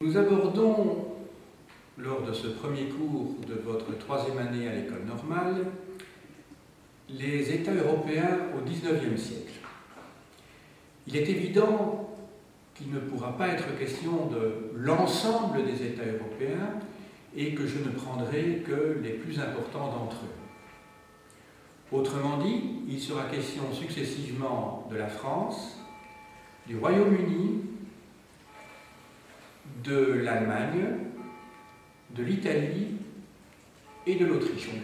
Nous abordons, lors de ce premier cours de votre troisième année à l'école normale, les États européens au XIXe siècle. Il est évident qu'il ne pourra pas être question de l'ensemble des États européens et que je ne prendrai que les plus importants d'entre eux. Autrement dit, il sera question successivement de la France, du Royaume-Uni, de l'Allemagne, de l'Italie et de l'Autriche-Hongrie.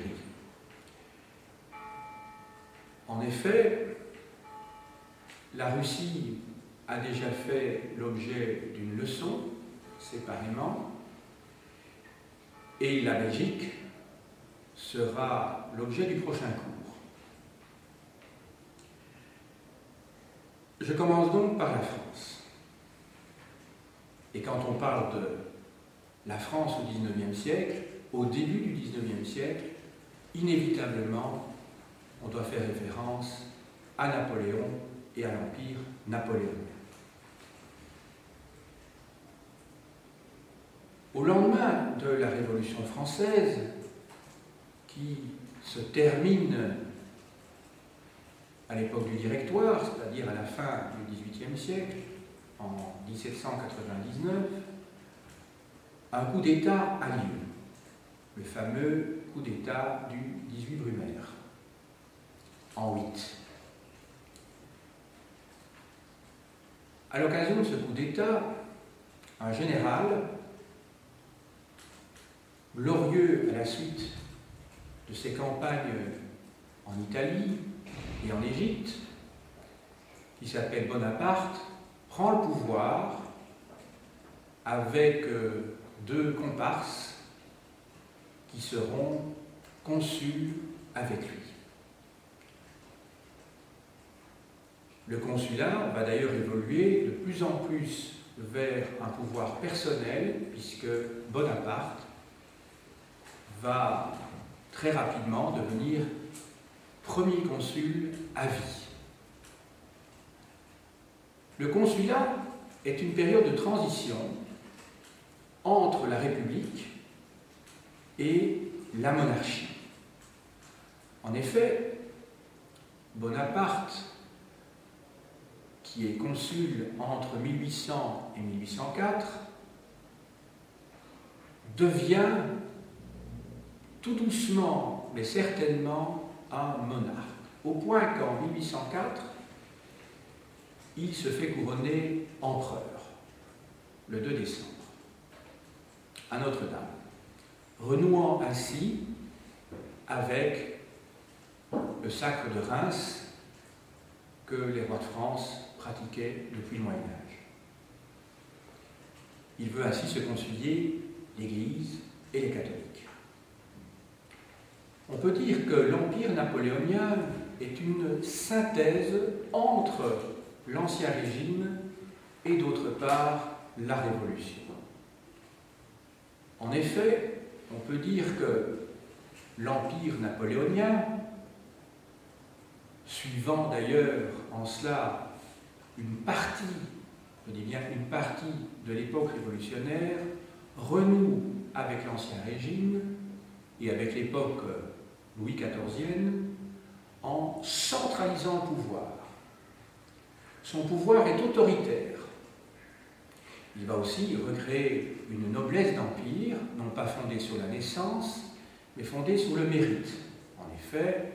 En effet, la Russie a déjà fait l'objet d'une leçon, séparément, et la Belgique sera l'objet du prochain cours. Je commence donc par la France. Et quand on parle de la France au XIXe siècle, au début du XIXe siècle, inévitablement, on doit faire référence à Napoléon et à l'Empire napoléonien. Au lendemain de la Révolution française, qui se termine à l'époque du Directoire, c'est-à-dire à la fin du XVIIIe siècle, en 1799, un coup d'État a lieu, le fameux coup d'État du 18 Brumaire, en 8. À l'occasion de ce coup d'État, un général, glorieux à la suite de ses campagnes en Italie et en Égypte, qui s'appelle Bonaparte, prend le pouvoir avec deux comparses qui seront consuls avec lui. Le consulat va d'ailleurs évoluer de plus en plus vers un pouvoir personnel, puisque Bonaparte va très rapidement devenir premier consul à vie. Le consulat est une période de transition entre la République et la monarchie. En effet, Bonaparte, qui est consul entre 1800 et 1804, devient tout doucement, mais certainement, un monarque, au point qu'en 1804, il se fait couronner empereur, le 2 décembre, à Notre-Dame, renouant ainsi avec le sacre de Reims que les rois de France pratiquaient depuis le Moyen-Âge. Il veut ainsi se concilier l'Église et les catholiques. On peut dire que l'Empire napoléonien est une synthèse entre l'Ancien Régime et d'autre part la Révolution. En effet, on peut dire que l'Empire napoléonien, suivant d'ailleurs en cela une partie, je dis bien une partie de l'époque révolutionnaire, renoue avec l'Ancien Régime et avec l'époque Louis XIVienne en centralisant le pouvoir. Son pouvoir est autoritaire. Il va aussi recréer une noblesse d'empire, non pas fondée sur la naissance, mais fondée sur le mérite. En effet,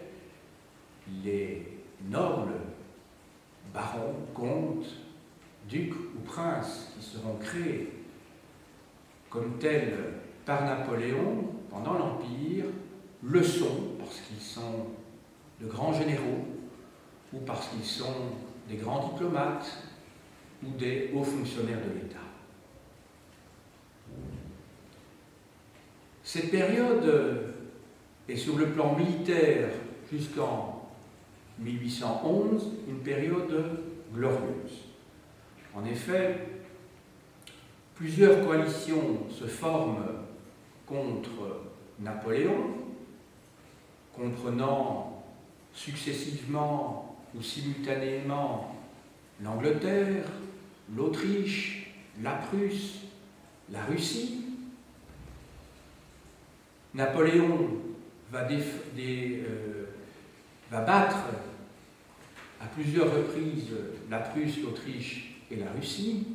les nobles, barons, comtes, ducs ou princes qui seront créés comme tels par Napoléon pendant l'Empire le sont parce qu'ils sont de grands généraux ou parce qu'ils sont des grands diplomates ou des hauts fonctionnaires de l'État. Cette période est sur le plan militaire jusqu'en 1811 une période glorieuse. En effet, plusieurs coalitions se forment contre Napoléon, comprenant successivement ou simultanément l'Angleterre, l'Autriche, la Prusse, la Russie. Napoléon va battre à plusieurs reprises la Prusse, l'Autriche et la Russie.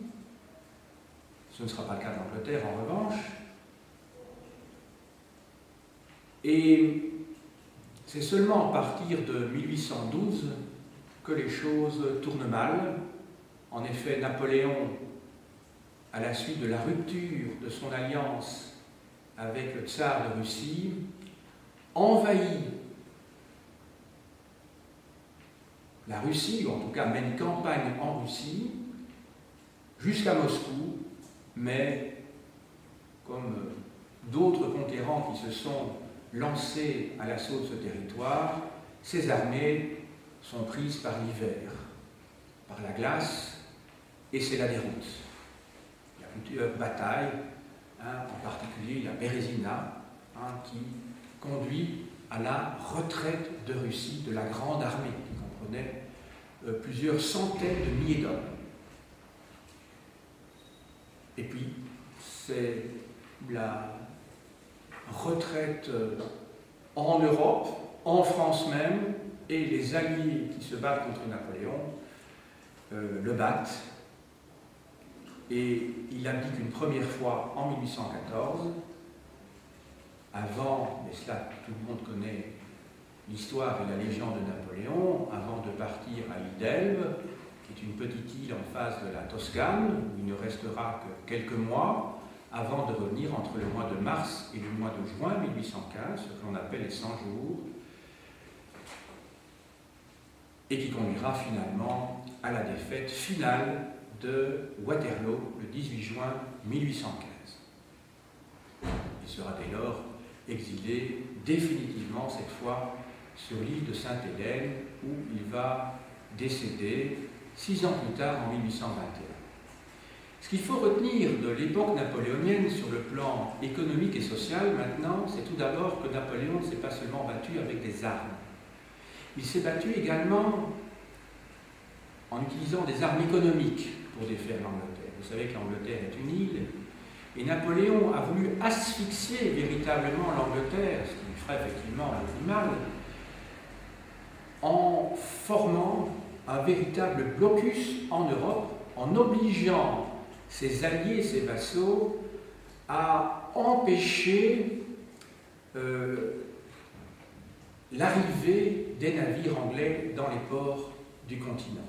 Ce ne sera pas le cas d'Angleterre en revanche. Et c'est seulement à partir de 1812 que les choses tournent mal. En effet, Napoléon, à la suite de la rupture de son alliance avec le tsar de Russie, envahit la Russie, ou en tout cas mène campagne en Russie, jusqu'à Moscou, mais comme d'autres conquérants qui se sont lancés à l'assaut de ce territoire, ces armées sont prises par l'hiver, par la glace, et c'est la déroute. Il y a plusieurs batailles, en particulier la Bérésina, qui conduit à la retraite de Russie de la grande armée, qui comprenait plusieurs centaines de milliers d'hommes. Et puis, c'est la retraite en Europe, en France même, et les alliés qui se battent contre Napoléon le battent. Et il abdique une première fois en 1814, avant, mais cela tout le monde connaît l'histoire et la légende de Napoléon, avant de partir à l'île d'Elbe, qui est une petite île en face de la Toscane, où il ne restera que quelques mois, avant de revenir entre le mois de mars et le mois de juin 1815, ce que l'on appelle les 100 jours, et qui conduira finalement à la défaite finale de Waterloo le 18 juin 1815. Il sera dès lors exilé définitivement, cette fois, sur l'île de Sainte-Hélène, où il va décéder 6 ans plus tard, en 1821. Ce qu'il faut retenir de l'époque napoléonienne sur le plan économique et social, maintenant, c'est tout d'abord que Napoléon ne s'est pas seulement battu avec des armes. Il s'est battu également en utilisant des armes économiques pour défaire l'Angleterre. Vous savez que l'Angleterre est une île, et Napoléon a voulu asphyxier véritablement l'Angleterre, ce qui lui ferait effectivement du mal, en formant un véritable blocus en Europe, en obligeant ses alliés, ses vassaux, à empêcher l'arrivée des navires anglais dans les ports du continent.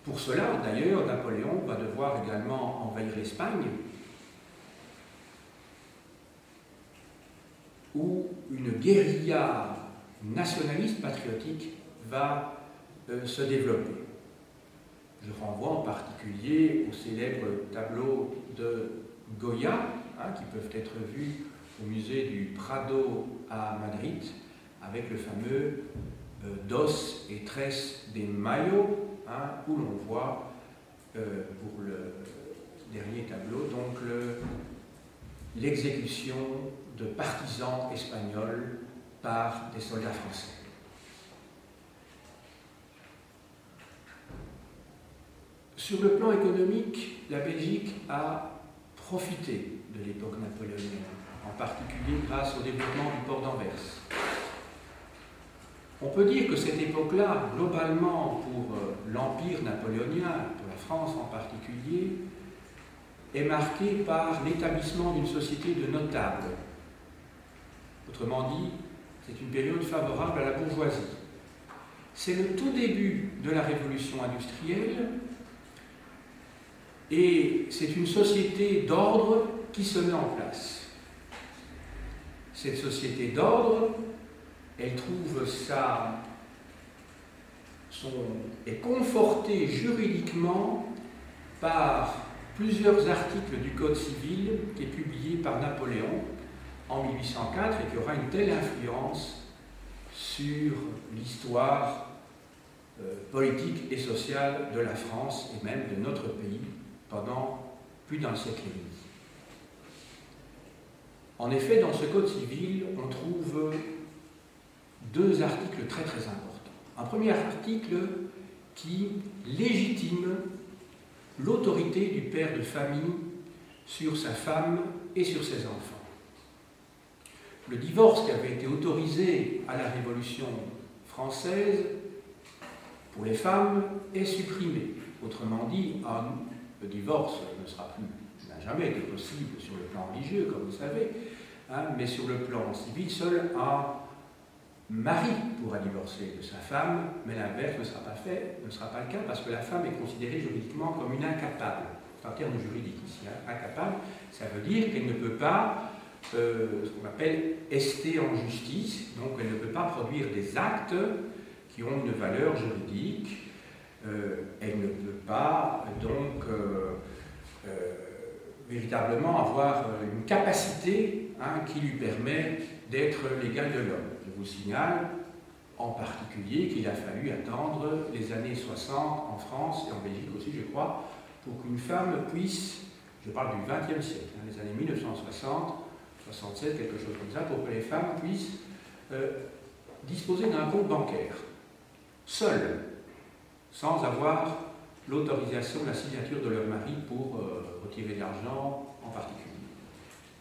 Pour cela, d'ailleurs, Napoléon va devoir également envahir l'Espagne, où une guérilla nationaliste patriotique va se développer. Je renvoie en particulier aux célèbres tableaux de Goya, qui peuvent être vus au musée du Prado à Madrid, avec le fameux Dos et Tres de Mayo, où l'on voit, pour le dernier tableau, donc l'exécution de partisans espagnols par des soldats français. Sur le plan économique, la Belgique a profité de l'époque napoléonienne, en particulier grâce au développement du port d'Anvers. On peut dire que cette époque-là, globalement pour l'Empire napoléonien, pour la France en particulier, est marquée par l'établissement d'une société de notables. Autrement dit, c'est une période favorable à la bourgeoisie. C'est le tout début de la révolution industrielle et c'est une société d'ordre qui se met en place. Cette société d'ordre, elle trouve est confortée juridiquement par plusieurs articles du Code civil qui est publié par Napoléon en 1804 et qui aura une telle influence sur l'histoire politique et sociale de la France et même de notre pays pendant plus d'un siècle et demi. En effet, dans ce Code civil, on trouve deux articles très très importants. Un premier article qui légitime l'autorité du père de famille sur sa femme et sur ses enfants. Le divorce qui avait été autorisé à la Révolution française pour les femmes est supprimé. Autrement dit, le divorce n'a jamais été possible sur le plan religieux, comme vous savez, hein, mais sur le plan civil, seul un mari pourra divorcer de sa femme, mais l'inverse ne sera pas le cas, parce que la femme est considérée juridiquement comme une incapable. C'est un terme juridique ici, hein, incapable, ça veut dire qu'elle ne peut pas, ce qu'on appelle ester en justice, donc elle ne peut pas produire des actes qui ont une valeur juridique, elle ne peut pas donc véritablement avoir une capacité, hein, qui lui permet d'être l'égale de l'homme. Je vous signale en particulier qu'il a fallu attendre les années 60 en France et en Belgique aussi, je crois, pour qu'une femme puisse, je parle du XXe siècle, hein, les années 1960, 67, quelque chose comme ça, pour que les femmes puissent disposer d'un compte bancaire, seules, sans avoir l'autorisation, la signature de leur mari pour retirer de l'argent en particulier.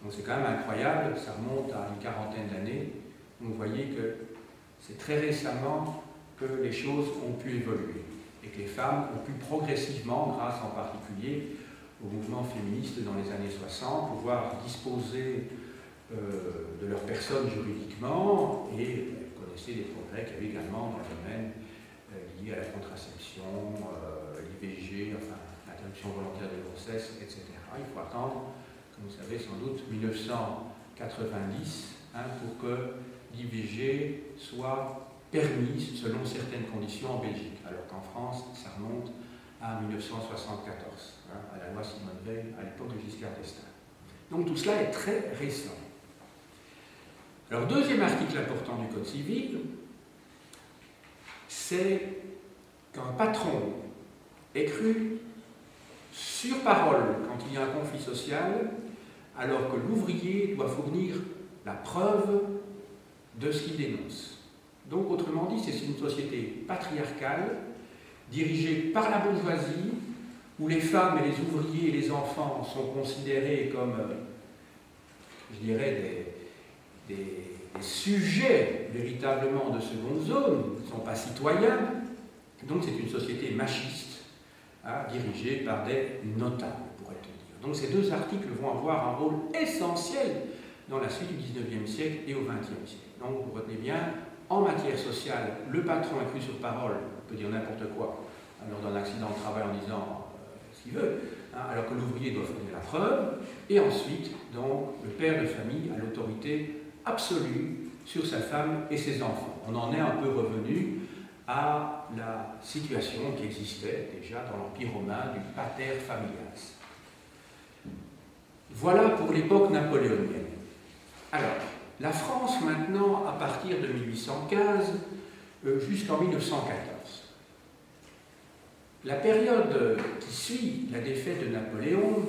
Donc c'est quand même incroyable, ça remonte à une quarantaine d'années. Vous voyez que c'est très récemment que les choses ont pu évoluer et que les femmes ont pu progressivement, grâce en particulier au mouvement féministe dans les années 60, pouvoir disposer de leur personne juridiquement, et vous connaissez les progrès qu'il y avait également dans le domaine lié à la contraception, l'IVG, enfin l'interruption volontaire de grossesse, etc. Il faut attendre, comme vous savez sans doute, 1990 hein, pour que l'IVG soit permise selon certaines conditions en Belgique, alors qu'en France, ça remonte à 1974, hein, à la loi Simone Veil, à l'époque de Giscard d'Estaing. Donc tout cela est très récent. Alors, deuxième article important du Code civil, c'est qu'un patron est cru sur parole quand il y a un conflit social, alors que l'ouvrier doit fournir la preuve de ce qu'il dénonce. Donc, autrement dit, c'est une société patriarcale, dirigée par la bourgeoisie, où les femmes et les ouvriers et les enfants sont considérés comme, je dirais, des sujets véritablement de seconde zone, ils ne sont pas citoyens. Donc c'est une société machiste, hein, dirigée par des notables, pourrait-on dire. Donc ces deux articles vont avoir un rôle essentiel dans la suite du XIXe siècle et au XXe siècle. Donc vous retenez bien, en matière sociale, le patron est cru sur parole, on peut dire n'importe quoi, lors d'un accident de travail en disant ce qu'il veut, hein, alors que l'ouvrier doit fournir la preuve, et ensuite, donc, le père de famille a l'autorité absolue sur sa femme et ses enfants. On en est un peu revenu à la situation qui existait déjà dans l'Empire romain du pater familias. Voilà pour l'époque napoléonienne. Alors, la France maintenant, à partir de 1815 jusqu'en 1914. La période qui suit la défaite de Napoléon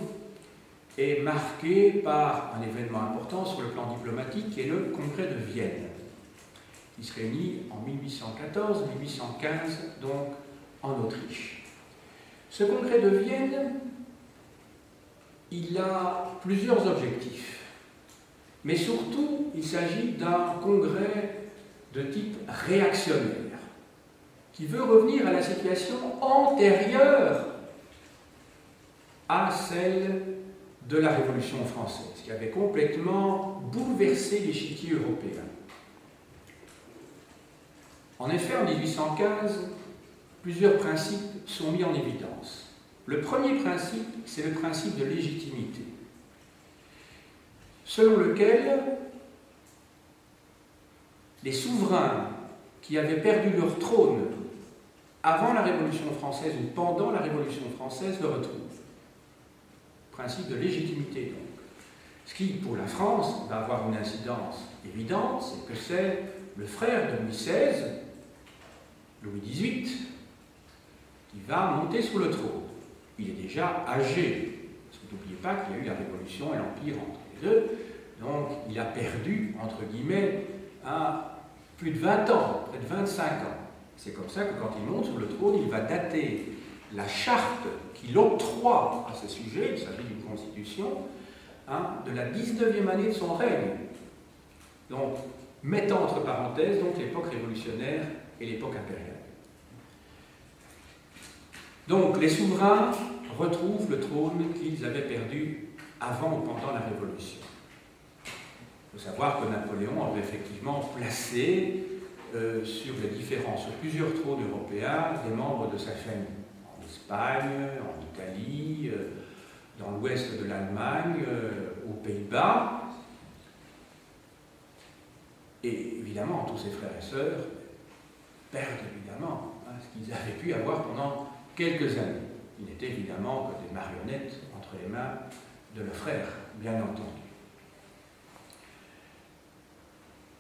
est marquée par un événement important sur le plan diplomatique qui est le Congrès de Vienne, qui se réunit en 1814-1815, donc en Autriche. Ce Congrès de Vienne, il a plusieurs objectifs, mais surtout, il s'agit d'un congrès de type réactionnaire, qui veut revenir à la situation antérieure à celle de la Révolution française, qui avait complètement bouleversé l'échiquier européen. En effet, en 1815, plusieurs principes sont mis en évidence. Le premier principe, c'est le principe de légitimité, selon lequel les souverains qui avaient perdu leur trône avant la Révolution française ou pendant la Révolution française le retrouvent. Principe de légitimité, donc. Ce qui, pour la France, va avoir une incidence évidente, c'est que c'est le frère de Louis XVI, Louis XVIII, qui va monter sur le trône. Il est déjà âgé, parce que n'oubliez pas qu'il y a eu la Révolution et l'Empire entre les deux, donc il a perdu, entre guillemets, plus de 20 ans, près de 25 ans. C'est comme ça que quand il monte sur le trône, il va dater la charte qui l'octroie à ce sujet, il s'agit d'une constitution, de la 19e année de son règne. Donc, mettant entre parenthèses donc l'époque révolutionnaire et l'époque impériale. Donc, les souverains retrouvent le trône qu'ils avaient perdu avant ou pendant la Révolution. Il faut savoir que Napoléon avait effectivement placé sur plusieurs trônes européens des membres de sa famille. En Espagne, en Italie, dans l'ouest de l'Allemagne, aux Pays-Bas. Et évidemment, tous ses frères et sœurs perdent évidemment ce qu'ils avaient pu avoir pendant quelques années. Ils n'étaient évidemment que des marionnettes entre les mains de leurs frères, bien entendu.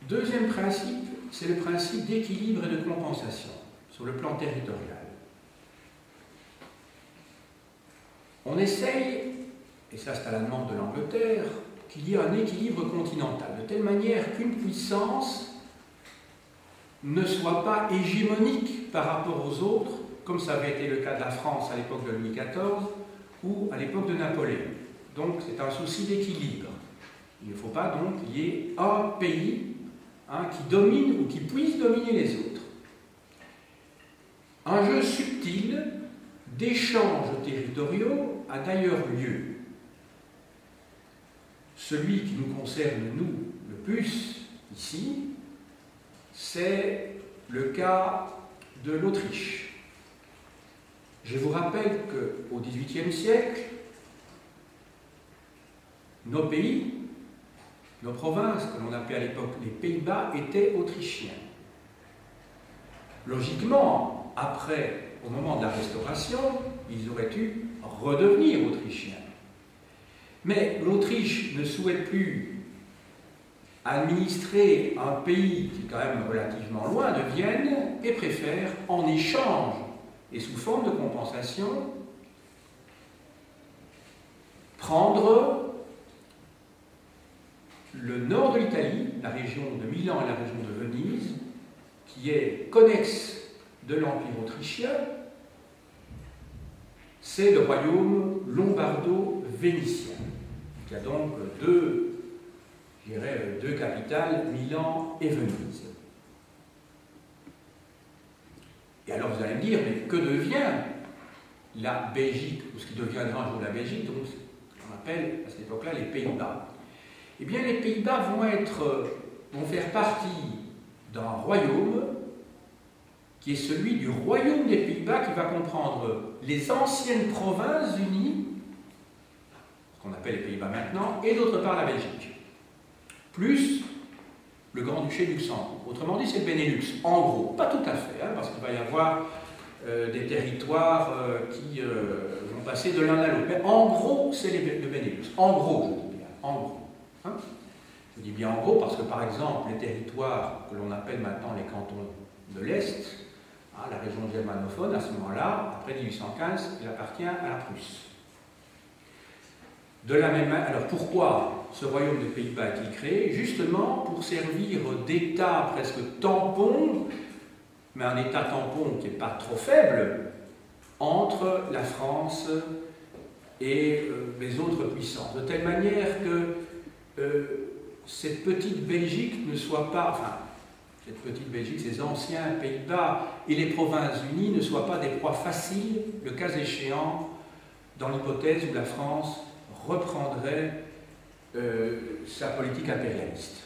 Deuxième principe, c'est le principe d'équilibre et de compensation sur le plan territorial. On essaye, et ça c'est à la demande de l'Angleterre, qu'il y ait un équilibre continental, de telle manière qu'une puissance ne soit pas hégémonique par rapport aux autres, comme ça avait été le cas de la France à l'époque de Louis XIV ou à l'époque de Napoléon. Donc c'est un souci d'équilibre. Il ne faut pas donc qu'il y ait un pays qui domine ou qui puisse dominer les autres. Un jeu subtil d'échanges territoriaux a d'ailleurs lieu. Celui qui nous concerne, nous, le plus, ici, c'est le cas de l'Autriche. Je vous rappelle qu'au XVIIIe siècle, nos pays, nos provinces, que l'on appelait à l'époque les Pays-Bas, étaient autrichiens. Logiquement, après, au moment de la Restauration, ils auraient dû redevenir autrichiens. Mais l'Autriche ne souhaite plus administrer un pays qui est quand même relativement loin de Vienne et préfère, en échange et sous forme de compensation, prendre le nord de l'Italie, la région de Milan et la région de Venise, qui est connexe de l'Empire autrichien. C'est le royaume lombardo-vénitien, qui a donc deux capitales, Milan et Venise. Et alors vous allez me dire, mais que devient la Belgique, ou ce qui deviendra un jour la Belgique, donc on appelle à cette époque-là les Pays-Bas. Eh bien, les Pays-Bas vont faire partie d'un royaume qui est celui du royaume des Pays-Bas, qui va comprendre les anciennes provinces unies, ce qu'on appelle les Pays-Bas maintenant, et d'autre part la Belgique, plus le Grand-Duché de Luxembourg. Autrement dit, c'est le Benelux, en gros, pas tout à fait, parce qu'il va y avoir des territoires qui vont passer de l'un à l'autre. Mais en gros, c'est le Benelux. En gros, je dis bien, en gros. Je dis bien en gros parce que, par exemple, les territoires que l'on appelle maintenant les cantons de l'Est, la région germanophone, à ce moment-là, après 1815, elle appartient à la Prusse. De la même manière, alors pourquoi ce royaume des Pays-Bas est-il créé? Justement pour servir d'État presque tampon, mais un État tampon qui n'est pas trop faible, entre la France et les autres puissances. De telle manière que cette petite Belgique ne soit pas, cette petite Belgique, ces anciens Pays-Bas et les provinces unies ne soient pas des proies faciles, le cas échéant, dans l'hypothèse où la France reprendrait sa politique impérialiste.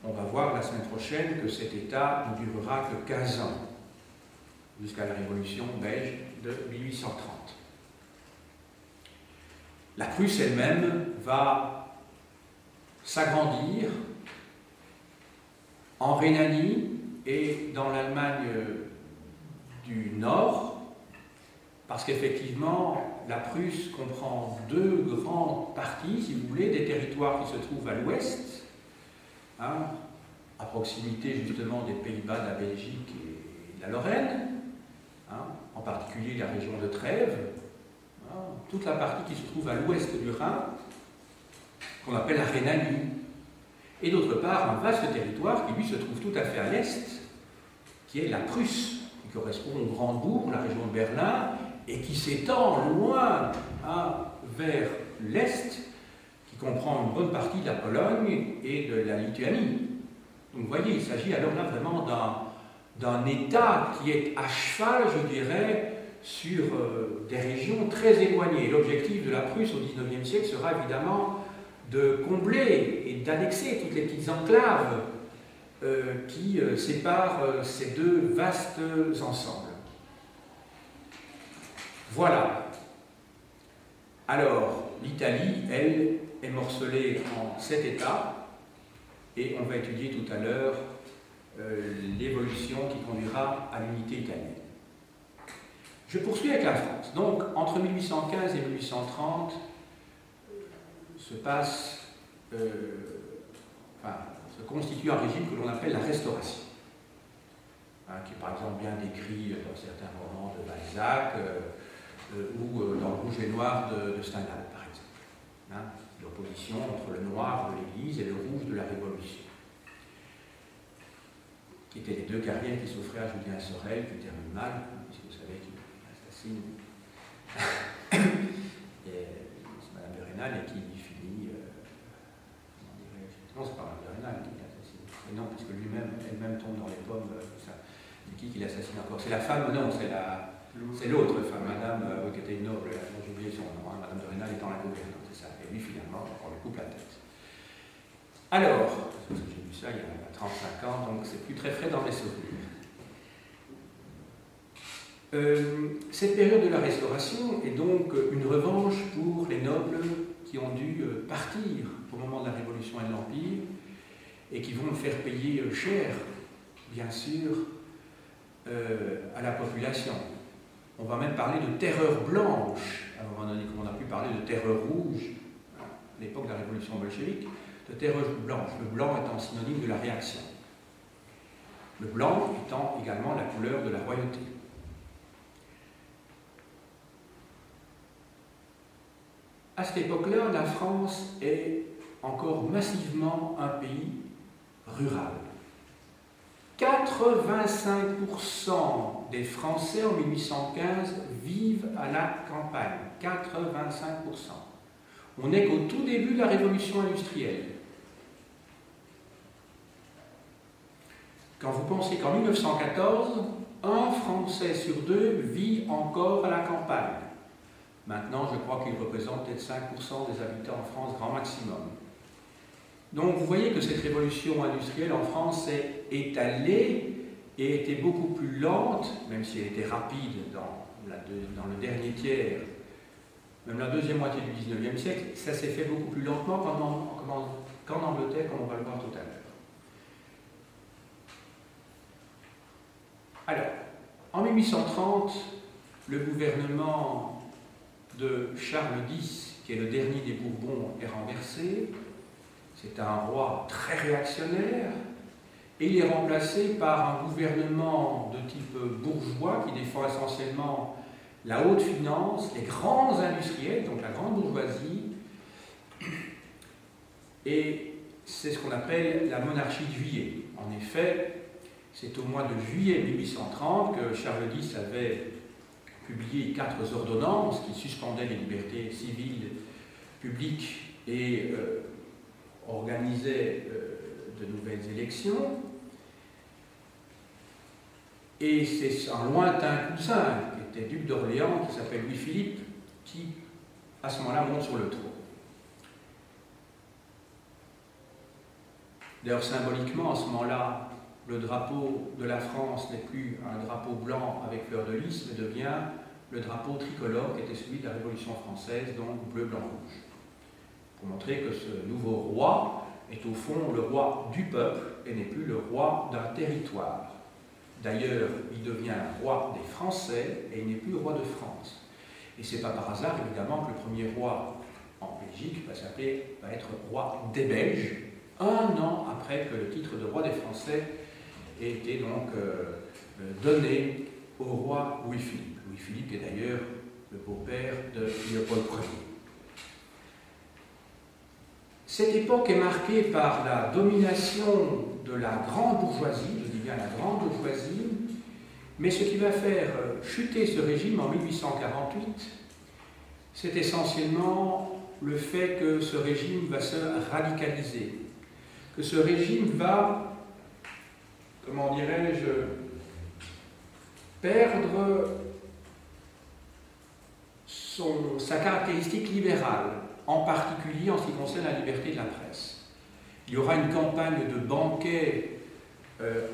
On va voir la semaine prochaine que cet État ne durera que 15 ans, jusqu'à la Révolution belge de 1830. La Prusse elle-même va s'agrandir en Rhénanie et dans l'Allemagne du Nord, parce qu'effectivement, la Prusse comprend deux grandes parties, si vous voulez, des territoires qui se trouvent à l'ouest, à proximité justement des Pays-Bas, de la Belgique et de la Lorraine, en particulier la région de Trèves, toute la partie qui se trouve à l'ouest du Rhin, qu'on appelle la Rhénanie, et d'autre part un vaste territoire qui lui se trouve tout à fait à l'est, qui est la Prusse, correspond au Brandebourg, la région de Berlin, et qui s'étend loin vers l'Est, qui comprend une bonne partie de la Pologne et de la Lituanie. Donc vous voyez, il s'agit alors là vraiment d'un État qui est à cheval, je dirais, sur des régions très éloignées. L'objectif de la Prusse au XIXe siècle sera évidemment de combler et d'annexer toutes les petites enclaves qui séparent ces deux vastes ensembles. Voilà. Alors, l'Italie, elle, est morcelée en 7 États, et on va étudier tout à l'heure l'évolution qui conduira à l'unité italienne. Je poursuis avec la France. Donc, entre 1815 et 1830, se constitue un régime que l'on appelle la Restauration, qui est par exemple bien décrit dans certains romans de Balzac ou dans le Rouge et Noir de Stendhal, par exemple. L'opposition entre le noir de l'Église et le rouge de la Révolution, qui étaient les deux carrières qui s'offraient à Julien Sorel, qui termine mal, puisque vous savez qu'il assassine Madame de Rênal et qui finit. Comment dirais-je? Non, c'est pas Madame de Rênal qui l'assassine. Et non, puisque elle-même tombe dans les pommes. C'est qui l'assassine encore? C'est la femme? Non, c'est l'autre femme, Madame, qui était une noble, j'ai oublié son nom, Madame de Rênal étant la gouvernante, c'est ça. Et lui, finalement, on lui coupe la tête. Alors, parce que j'ai vu ça il y a 35 ans, donc c'est plus très frais dans mes souvenirs. Cette période de la Restauration est donc une revanche pour les nobles qui ont dû partir au moment de la Révolution et de l'Empire et qui vont faire payer cher, bien sûr, à la population. On va même parler de terreur blanche, à un moment donné, comme on a pu parler de terreur rouge à l'époque de la Révolution bolchevique, de terreur blanche, le blanc étant synonyme de la réaction. Le blanc étant également la couleur de la royauté. À cette époque-là, la France est encore massivement un pays rural. 85% des Français en 1815 vivent à la campagne. 85%. On n'est qu'au tout début de la révolution industrielle. Quand vous pensez qu'en 1914, un Français sur deux vit encore à la campagne. Maintenant, je crois qu'il représente peut-être 5% des habitants en France, grand maximum. Donc vous voyez que cette révolution industrielle en France s'est étalée et était beaucoup plus lente, même si elle était rapide dans le dernier tiers, même la deuxième moitié du XIXe siècle, ça s'est fait beaucoup plus lentement qu'en Angleterre, comme on va le voir tout à l'heure. Alors, en 1830, le gouvernement de Charles X, qui est le dernier des Bourbons, est renversé. C'est un roi très réactionnaire, et il est remplacé par un gouvernement de type bourgeois qui défend essentiellement la haute finance, les grands industriels, donc la grande bourgeoisie, et c'est ce qu'on appelle la monarchie de Juillet. En effet, c'est au mois de juillet 1830 que Charles X avait publié 4 ordonnances qui suspendaient les libertés civiles, publiques et organisait de nouvelles élections. Et c'est un lointain cousin, qui était duc d'Orléans, qui s'appelle Louis-Philippe, qui, à ce moment-là, monte sur le trône. D'ailleurs, symboliquement, à ce moment-là, le drapeau de la France n'est plus un drapeau blanc avec fleur de lys, mais devient le drapeau tricolore qui était celui de la Révolution française, donc bleu, blanc, rouge. Pour montrer que ce nouveau roi est au fond le roi du peuple et n'est plus le roi d'un territoire. D'ailleurs, il devient roi des Français et il n'est plus roi de France. Et ce n'est pas par hasard, évidemment, que le premier roi en Belgique va être roi des Belges, 1 an après que le titre de roi des Français ait été donc donné au roi Louis-Philippe. Louis-Philippe est d'ailleurs le beau-père de Léopold Ier. Cette époque est marquée par la domination de la grande bourgeoisie, je dis bien la grande bourgeoisie, Mais ce qui va faire chuter ce régime en 1848, c'est essentiellement le fait que ce régime va se radicaliser, que ce régime va, comment dirais-je, perdre sa caractéristique libérale, en particulier en ce qui concerne la liberté de la presse. Il y aura une campagne de banquet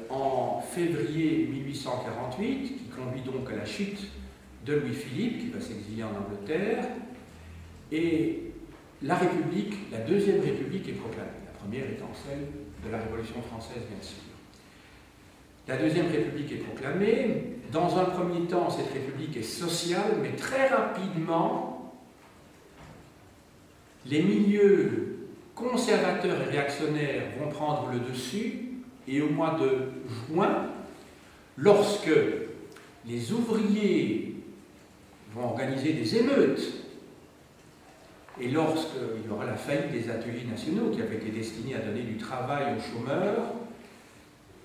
en février 1848, qui conduit donc à la chute de Louis-Philippe, qui va s'exiler en Angleterre, et la République, la Deuxième République est proclamée, la première étant celle de la Révolution française, bien sûr. La Deuxième République est proclamée. Dans un premier temps, cette République est sociale, mais très rapidement, les milieux conservateurs et réactionnaires vont prendre le dessus, et au mois de juin, lorsque les ouvriers vont organiser des émeutes, et lorsqu'il y aura la faillite des ateliers nationaux qui avaient été destinés à donner du travail aux chômeurs,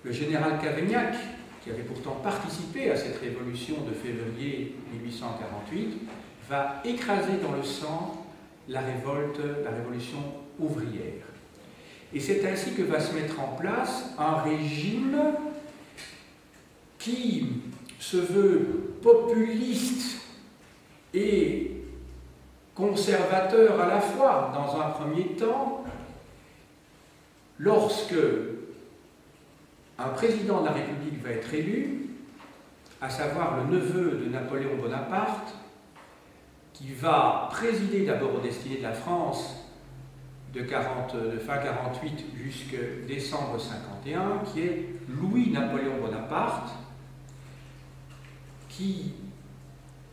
le général Cavaignac, qui avait pourtant participé à cette révolution de février 1848, va écraser dans le sang la révolution ouvrière. Et c'est ainsi que va se mettre en place un régime qui se veut populiste et conservateur à la fois, dans un premier temps, lorsque un président de la République va être élu, à savoir le neveu de Napoléon Bonaparte, qui va présider d'abord aux destinées de la France de fin 48 jusqu'à décembre 51, qui est Louis-Napoléon Bonaparte, qui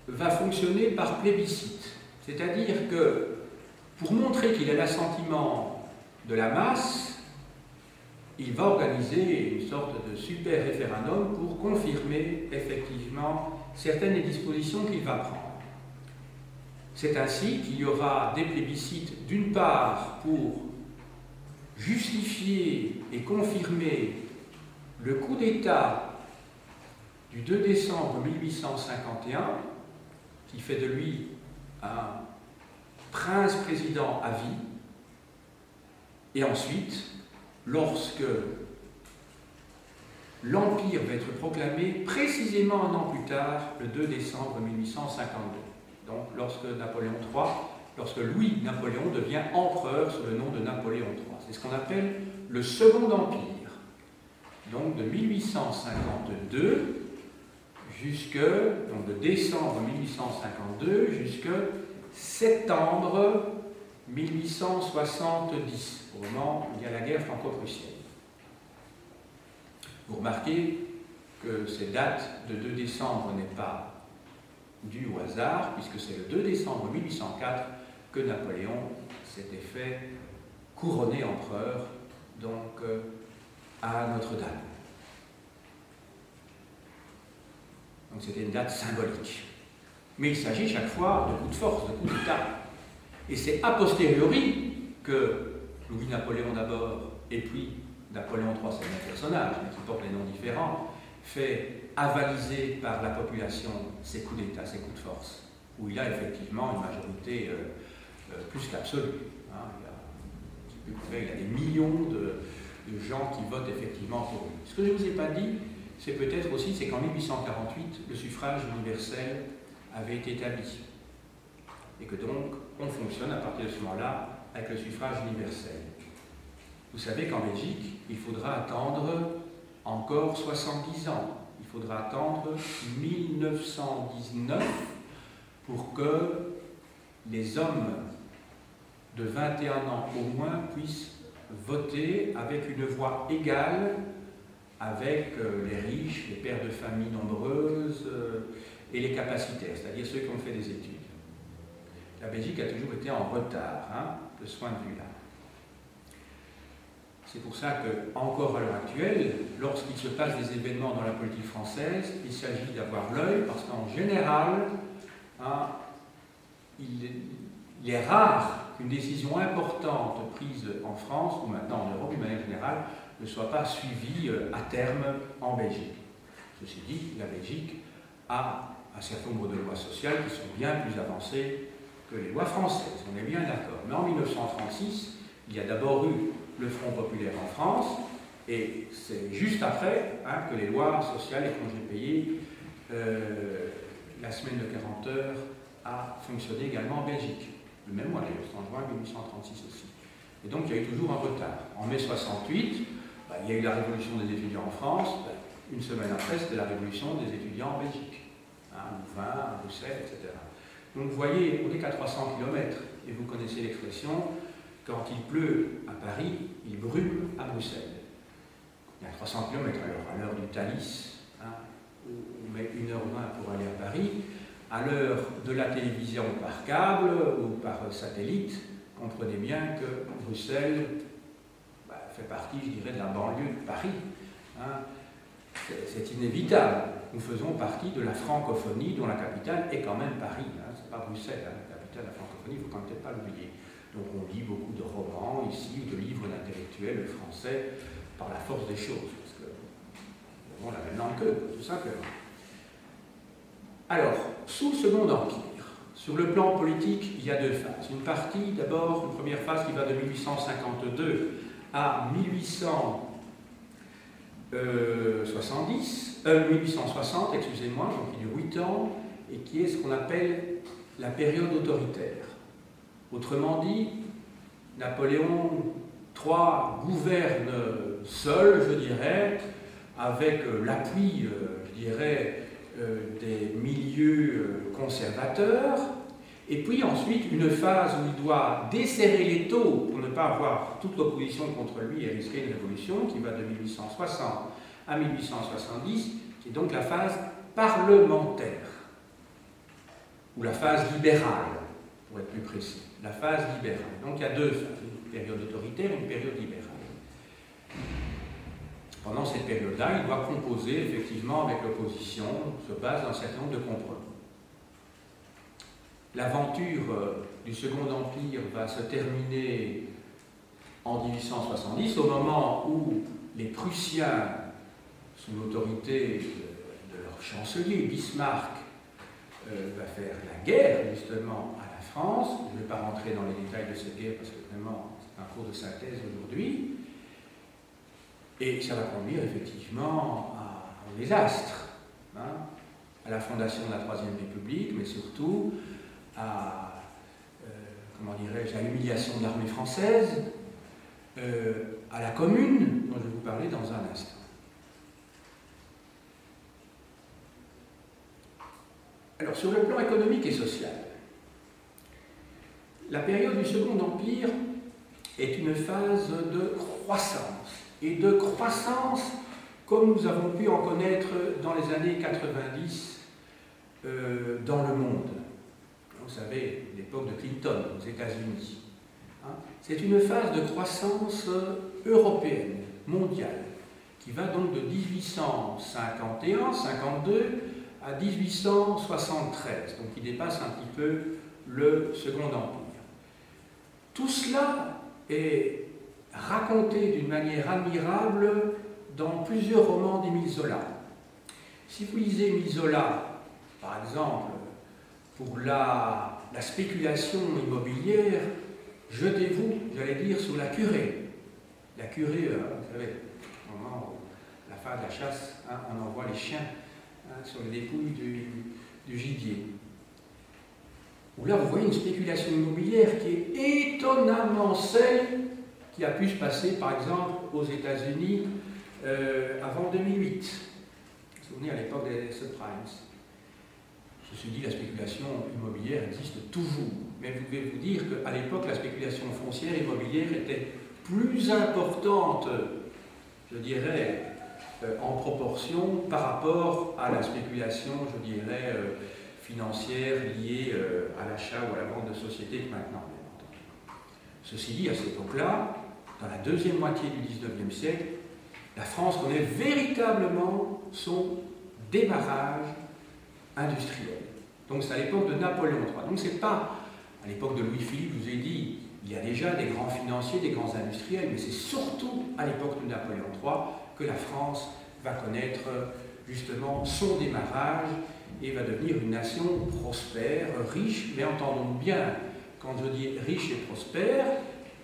va fonctionner par plébiscite. C'est-à-dire que, pour montrer qu'il a l'assentiment de la masse, il va organiser une sorte de super référendum pour confirmer effectivement certaines des dispositions qu'il va prendre. C'est ainsi qu'il y aura des plébiscites, d'une part pour justifier et confirmer le coup d'État du 2 décembre 1851, qui fait de lui un prince-président à vie, et ensuite, lorsque l'Empire va être proclamé précisément un an plus tard, le 2 décembre 1852. Donc, lorsque Louis-Napoléon devient empereur sous le nom de Napoléon III. C'est ce qu'on appelle le Second Empire. Donc, de 1852 donc de décembre 1852 jusqu'à septembre 1870, au moment où il y a la guerre franco-prussienne. Vous remarquez que cette date de 2 décembre n'est pas due au hasard, puisque c'est le 2 décembre 1804 que Napoléon s'était fait couronner empereur, donc à Notre-Dame. Donc c'était une date symbolique. Mais il s'agit chaque fois de coups de force, de coups d'État. Et c'est a posteriori que Louis-Napoléon d'abord, et puis Napoléon III, c'est le même personnage, mais qui porte des noms différents, fait avaliser par la population ces coups d'État, ces coups de force, où il a effectivement une majorité plus qu'absolue. Hein. Il y a des millions de gens qui votent effectivement pour lui. Ce que je ne vous ai pas dit, c'est peut-être aussi, c'est qu'en 1848, le suffrage universel avait été établi. Et que donc, on fonctionne à partir de ce moment-là avec le suffrage universel. Vous savez qu'en Belgique, il faudra attendre encore 70 ans. Il faudra attendre 1919 pour que les hommes de 21 ans au moins puissent voter avec une voix égale avec les riches, les pères de famille nombreuses et les capacitaires, c'est-à-dire ceux qui ont fait des études. La Belgique a toujours été en retard de ce point de vue-là. C'est pour ça qu'encore à l'heure actuelle, lorsqu'il se passe des événements dans la politique française, il s'agit d'avoir l'œil, parce qu'en général, il est rare qu'une décision importante prise en France, ou maintenant en Europe d'une manière générale, ne soit pas suivie à terme en Belgique. Ceci dit, la Belgique a un certain nombre de lois sociales qui sont bien plus avancées que les lois françaises, on est bien d'accord. Mais en 1936, il y a d'abord eu le Front populaire en France, et c'est juste après que les lois sociales et congés payés, la semaine de 40 heures a fonctionné également en Belgique. Le même mois d'ailleurs, c'est en juin 1836 aussi. Et donc il y a eu toujours un retard. En mai 68, il y a eu la révolution des étudiants en France. Une semaine après, c'était la révolution des étudiants en Belgique. À Louvain, à Bruxelles, etc. Donc vous voyez, on n'est qu'à 300 km. Et vous connaissez l'expression, quand il pleut à Paris, il brûle à Bruxelles. Il y a 300 km à l'heure du Thalys, où on met 1h20 pour aller à Paris. À l'heure de la télévision par câble ou par satellite, comprenez bien que Bruxelles fait partie, je dirais, de la banlieue de Paris. C'est inévitable. Nous faisons partie de la francophonie dont la capitale est quand même Paris. Ce n'est pas Bruxelles, la capitale de la francophonie, il ne faut quand même pas l'oublier. Donc on lit beaucoup de romans ici, ou de livres d'intellectuels français par la force des choses, parce que nous avons la même langue qu'eux, tout simplement. Alors, sous le Second Empire, sur le plan politique, il y a deux phases. Une partie, d'abord, une première phase qui va de 1852 à 1860, excusez-moi, donc qui dure 8 ans, et qui est ce qu'on appelle la période autoritaire. Autrement dit, Napoléon III gouverne seul, je dirais, avec l'appui, je dirais, des milieux conservateurs, et puis ensuite une phase où il doit desserrer l'étau pour ne pas avoir toute l'opposition contre lui et risquer une révolution qui va de 1860 à 1870, qui est donc la phase parlementaire, ou la phase libérale, pour être plus précis, la phase libérale. Donc il y a deux phases, une période autoritaire et une période libérale. Pendant cette période-là, il doit composer effectivement avec l'opposition sur base d'un certain nombre de compromis. L'aventure du Second Empire va se terminer en 1870, au moment où les Prussiens, sous l'autorité de leur chancelier Bismarck, va faire la guerre justement à la France. Je ne vais pas rentrer dans les détails de cette guerre parce que vraiment c'est un cours de synthèse aujourd'hui. Et ça va conduire effectivement au désastre, à la fondation de la Troisième République, mais surtout à, comment dirais-je, à l'humiliation de l'armée française, à la Commune, dont je vais vous parler dans un instant. Alors, sur le plan économique et social, la période du Second Empire est une phase de croissance, et de croissance comme nous avons pu en connaître dans les années 90 dans le monde. Vous savez, l'époque de Clinton aux États-Unis. C'est une phase de croissance européenne, mondiale, qui va donc de 1851-52 à 1873, donc qui dépasse un petit peu le Second Empire. Tout cela est raconté d'une manière admirable dans plusieurs romans d'Émile Zola. Si vous lisez Émile Zola, par exemple, pour la spéculation immobilière, jetez-vous, j'allais dire, sur la curée. La curée, vous savez, au moment où la fin de la chasse, on envoie les chiens sur les dépouilles du gibier. Où là, vous voyez une spéculation immobilière qui est étonnamment celle qui a pu se passer, par exemple, aux États-Unis avant 2008. Vous vous souvenez, à l'époque des subprimes. Ceci dit, la spéculation immobilière existe toujours. Mais vous devez vous dire qu'à l'époque, la spéculation foncière immobilière était plus importante, je dirais, en proportion par rapport à la spéculation, je dirais, financière liée à l'achat ou à la vente de sociétés que maintenant. Ceci dit, à cette époque-là, dans la deuxième moitié du XIXe siècle, la France connaît véritablement son démarrage industriel. Donc c'est à l'époque de Napoléon III. Donc c'est pas à l'époque de Louis-Philippe, je vous ai dit, il y a déjà des grands financiers, des grands industriels, mais c'est surtout à l'époque de Napoléon III que la France va connaître, justement son démarrage et va devenir une nation prospère, riche, mais entendons bien, quand je dis riche et prospère,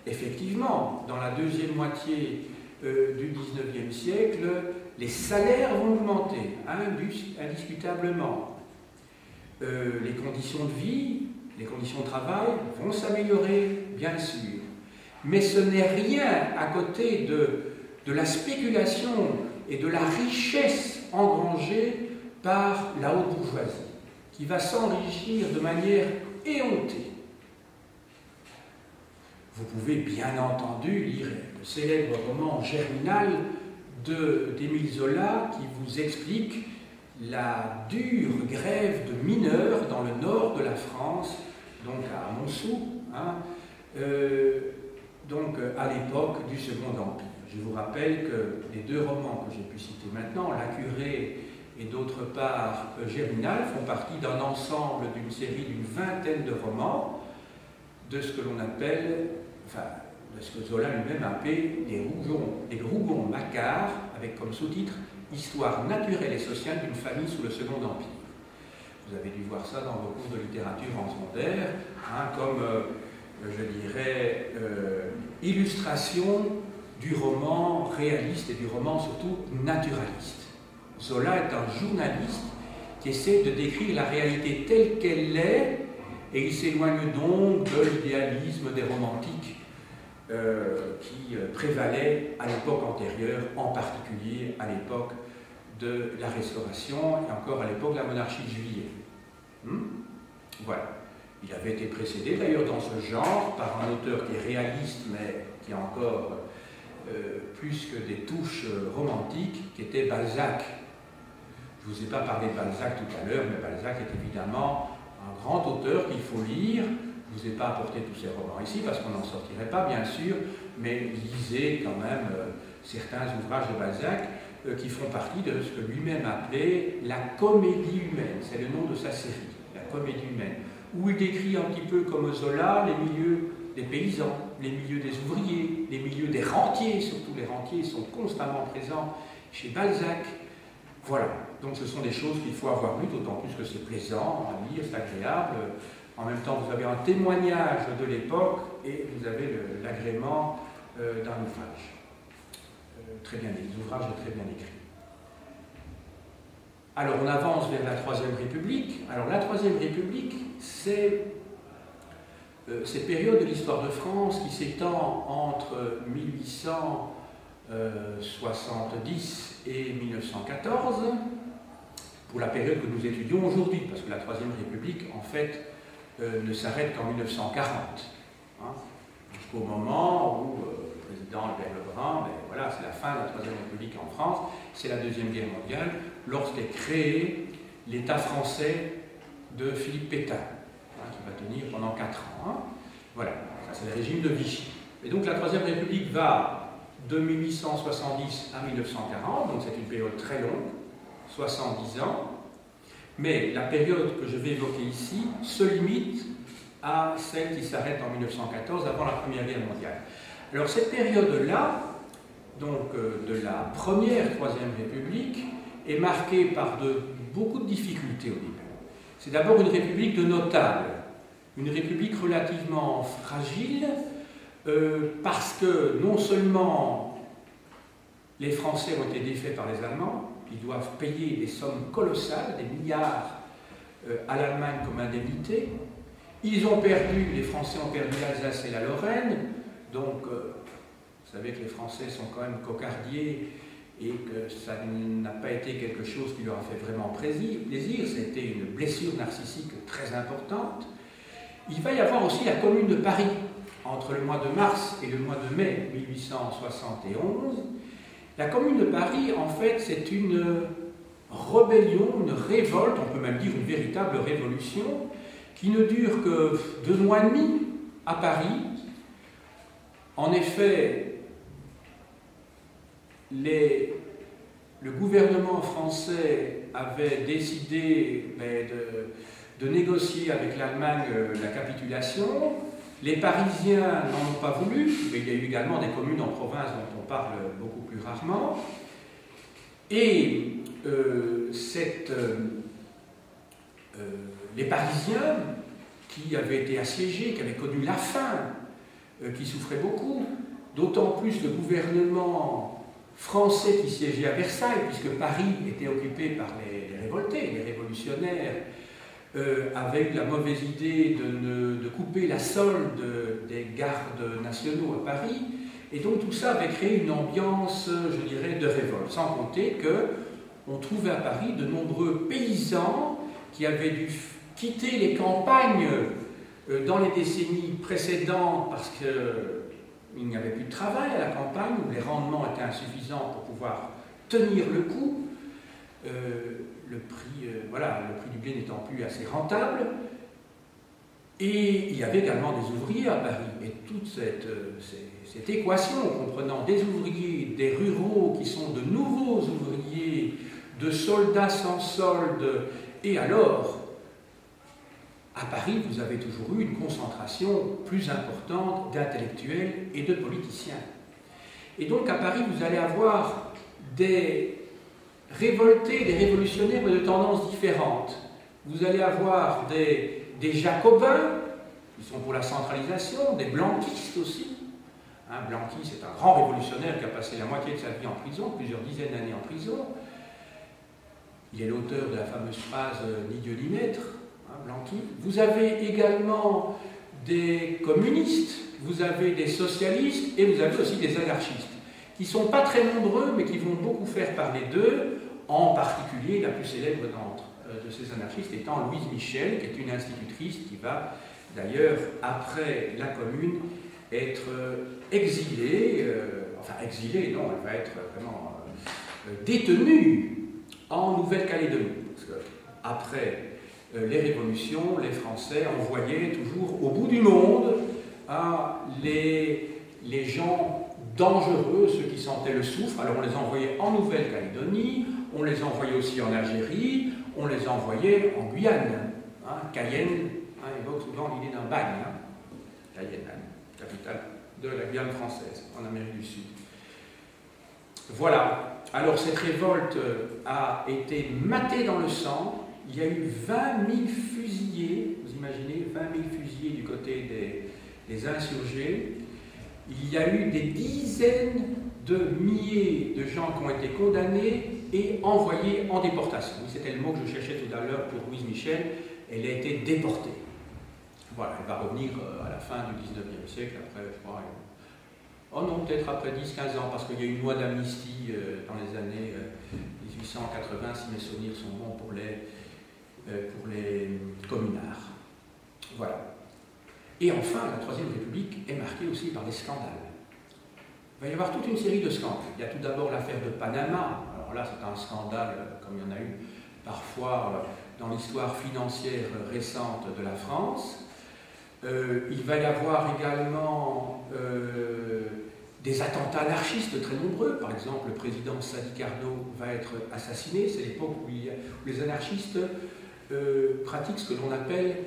effectivement, dans la deuxième moitié du XIXe siècle, les salaires vont augmenter, indiscutablement. Les conditions de vie, les conditions de travail vont s'améliorer, bien sûr. Mais ce n'est rien à côté de la spéculation et de la richesse engrangée par la haute bourgeoisie, qui va s'enrichir de manière éhontée. Vous pouvez bien entendu lire le célèbre roman Germinal d'Émile Zola qui vous explique la dure grève de mineurs dans le nord de la France, donc à Montsou, à l'époque du Second Empire. Je vous rappelle que les deux romans que j'ai pu citer maintenant, La Curée et d'autre part Germinal, font partie d'un ensemble d'une série d'une vingtaine de romans de ce que l'on appelle, de ce que Zola lui-même appelait les Rougon-Macquart, avec comme sous-titre Histoire naturelle et sociale d'une famille sous le Second Empire. Vous avez dû voir ça dans vos cours de littérature en secondaire, comme, je dirais, illustration du roman réaliste et du roman surtout naturaliste. Zola est un journaliste qui essaie de décrire la réalité telle qu'elle est, et il s'éloigne donc de l'idéalisme des romantiques qui prévalait à l'époque antérieure, en particulier à l'époque de la Restauration et encore à l'époque de la monarchie de Juillet. Voilà. Il avait été précédé d'ailleurs dans ce genre par un auteur qui est réaliste mais qui a encore plus que des touches romantiques, qui était Balzac. Je ne vous ai pas parlé de Balzac tout à l'heure, mais Balzac est évidemment un grand auteur qu'il faut lire. Je ne vous ai pas apporté tous ces romans ici parce qu'on n'en sortirait pas, bien sûr, mais lisez quand même certains ouvrages de Balzac qui font partie de ce que lui-même appelait la comédie humaine. C'est le nom de sa série, la comédie humaine, où il décrit un petit peu comme Zola les milieux des paysans, les milieux des ouvriers, les milieux des rentiers, surtout les rentiers sont constamment présents chez Balzac. Voilà, donc ce sont des choses qu'il faut avoir lues, d'autant plus que c'est plaisant à lire, c'est agréable. En même temps, vous avez un témoignage de l'époque et vous avez l'agrément d'un ouvrage. Très bien, les ouvrages très bien écrits. Alors, on avance vers la Troisième République. Alors, la Troisième République, c'est cette période de l'histoire de France qui s'étend entre 1870 et 1914, pour la période que nous étudions aujourd'hui, parce que la Troisième République, en fait, ne s'arrête qu'en 1940, jusqu'au moment où le président Albert Lebrun, voilà, c'est la fin de la Troisième République en France, c'est la Deuxième Guerre mondiale, lorsqu'est créé l'État français de Philippe Pétain, qui va tenir pendant 4 ans. Voilà, ça c'est le régime de Vichy. Et donc la Troisième République va de 1870 à 1940, donc c'est une période très longue, 70 ans, mais la période que je vais évoquer ici se limite à celle qui s'arrête en 1914, avant la Première Guerre mondiale. Alors cette période-là, donc de la première Troisième République, est marquée par beaucoup de difficultés au début. C'est d'abord une république de notables, une république relativement fragile, parce que non seulement les Français ont été défaits par les Allemands, ils doivent payer des sommes colossales, des milliards à l'Allemagne comme indemnité. Les Français ont perdu l'Alsace et la Lorraine, donc vous savez que les Français sont quand même cocardiers et que ça n'a pas été quelque chose qui leur a fait vraiment plaisir, c'était une blessure narcissique très importante. Il va y avoir aussi la Commune de Paris, entre le mois de mars et le mois de mai 1871. La Commune de Paris, en fait, c'est une rébellion, une révolte, on peut même dire une véritable révolution, qui ne dure que 2 mois et demi à Paris. En effet, le gouvernement français avait décidé de négocier avec l'Allemagne la capitulation. Les Parisiens n'en ont pas voulu, mais il y a eu également des communes en province dont on parle beaucoup plus rarement. Et les Parisiens, qui avaient été assiégés, qui avaient connu la faim, qui souffraient beaucoup, d'autant plus le gouvernement français qui siégeait à Versailles, puisque Paris était occupé par les révoltés, les révolutionnaires, avec la mauvaise idée de couper la solde des gardes nationaux à Paris. Et donc tout ça avait créé une ambiance, je dirais, de révolte, sans compter qu'on trouvait à Paris de nombreux paysans qui avaient dû quitter les campagnes dans les décennies précédentes parce qu'il n'y avait plus de travail à la campagne, où les rendements étaient insuffisants pour pouvoir tenir le coup, le prix du blé n'étant plus assez rentable. Et il y avait également des ouvriers à Paris. Et toute cette équation comprenant des ouvriers, des ruraux qui sont de nouveaux ouvriers, de soldats sans solde, et alors, à Paris, vous avez toujours eu une concentration plus importante d'intellectuels et de politiciens. Et donc, à Paris, vous allez avoir des révoltés, des révolutionnaires, mais de tendances différentes. Vous allez avoir des jacobins, qui sont pour la centralisation, des blanquistes aussi. Blanqui, c'est un grand révolutionnaire qui a passé la moitié de sa vie en prison, plusieurs dizaines d'années en prison. Il est l'auteur de la fameuse phrase « ni Dieu ni maître », Blanqui. Vous avez également des communistes, vous avez des socialistes et vous avez aussi des anarchistes, qui ne sont pas très nombreux, mais qui vont beaucoup faire parler d'eux, en particulier la plus célèbre de ces anarchistes étant Louise Michel, qui est une institutrice qui va d'ailleurs, après la Commune, être exilée, non, elle va être vraiment détenue en Nouvelle-Calédonie. Parce qu'après les révolutions, les Français envoyaient toujours au bout du monde les gens dangereux, ceux qui sentaient le soufre. Alors on les envoyait en Nouvelle-Calédonie, on les envoyait aussi en Algérie, on les envoyait en Guyane. Cayenne évoque souvent l'idée d'un bagne. Cayenne, capitale de la Guyane française, en Amérique du Sud. Voilà. Alors cette révolte a été matée dans le sang. Il y a eu 20 000 fusillés, vous imaginez, 20 000 fusillés du côté des insurgés. Il y a eu des dizaines de milliers de gens qui ont été condamnés et envoyés en déportation. C'était le mot que je cherchais tout à l'heure pour Louise Michel. Elle a été déportée. Voilà, elle va revenir à la fin du 19e siècle, après, je crois, oh non, peut-être après 10-15 ans, parce qu'il y a eu une loi d'amnistie dans les années 1880, si mes souvenirs sont bons, pour les communards. Voilà. Et enfin, la Troisième République est marquée aussi par les scandales. Il va y avoir toute une série de scandales. Il y a tout d'abord l'affaire de Panama. Alors là, c'est un scandale, comme il y en a eu parfois dans l'histoire financière récente de la France. Il va y avoir également des attentats anarchistes très nombreux. Par exemple, le président Sadi Carnot va être assassiné. C'est l'époque où les anarchistes pratiquent ce que l'on appelle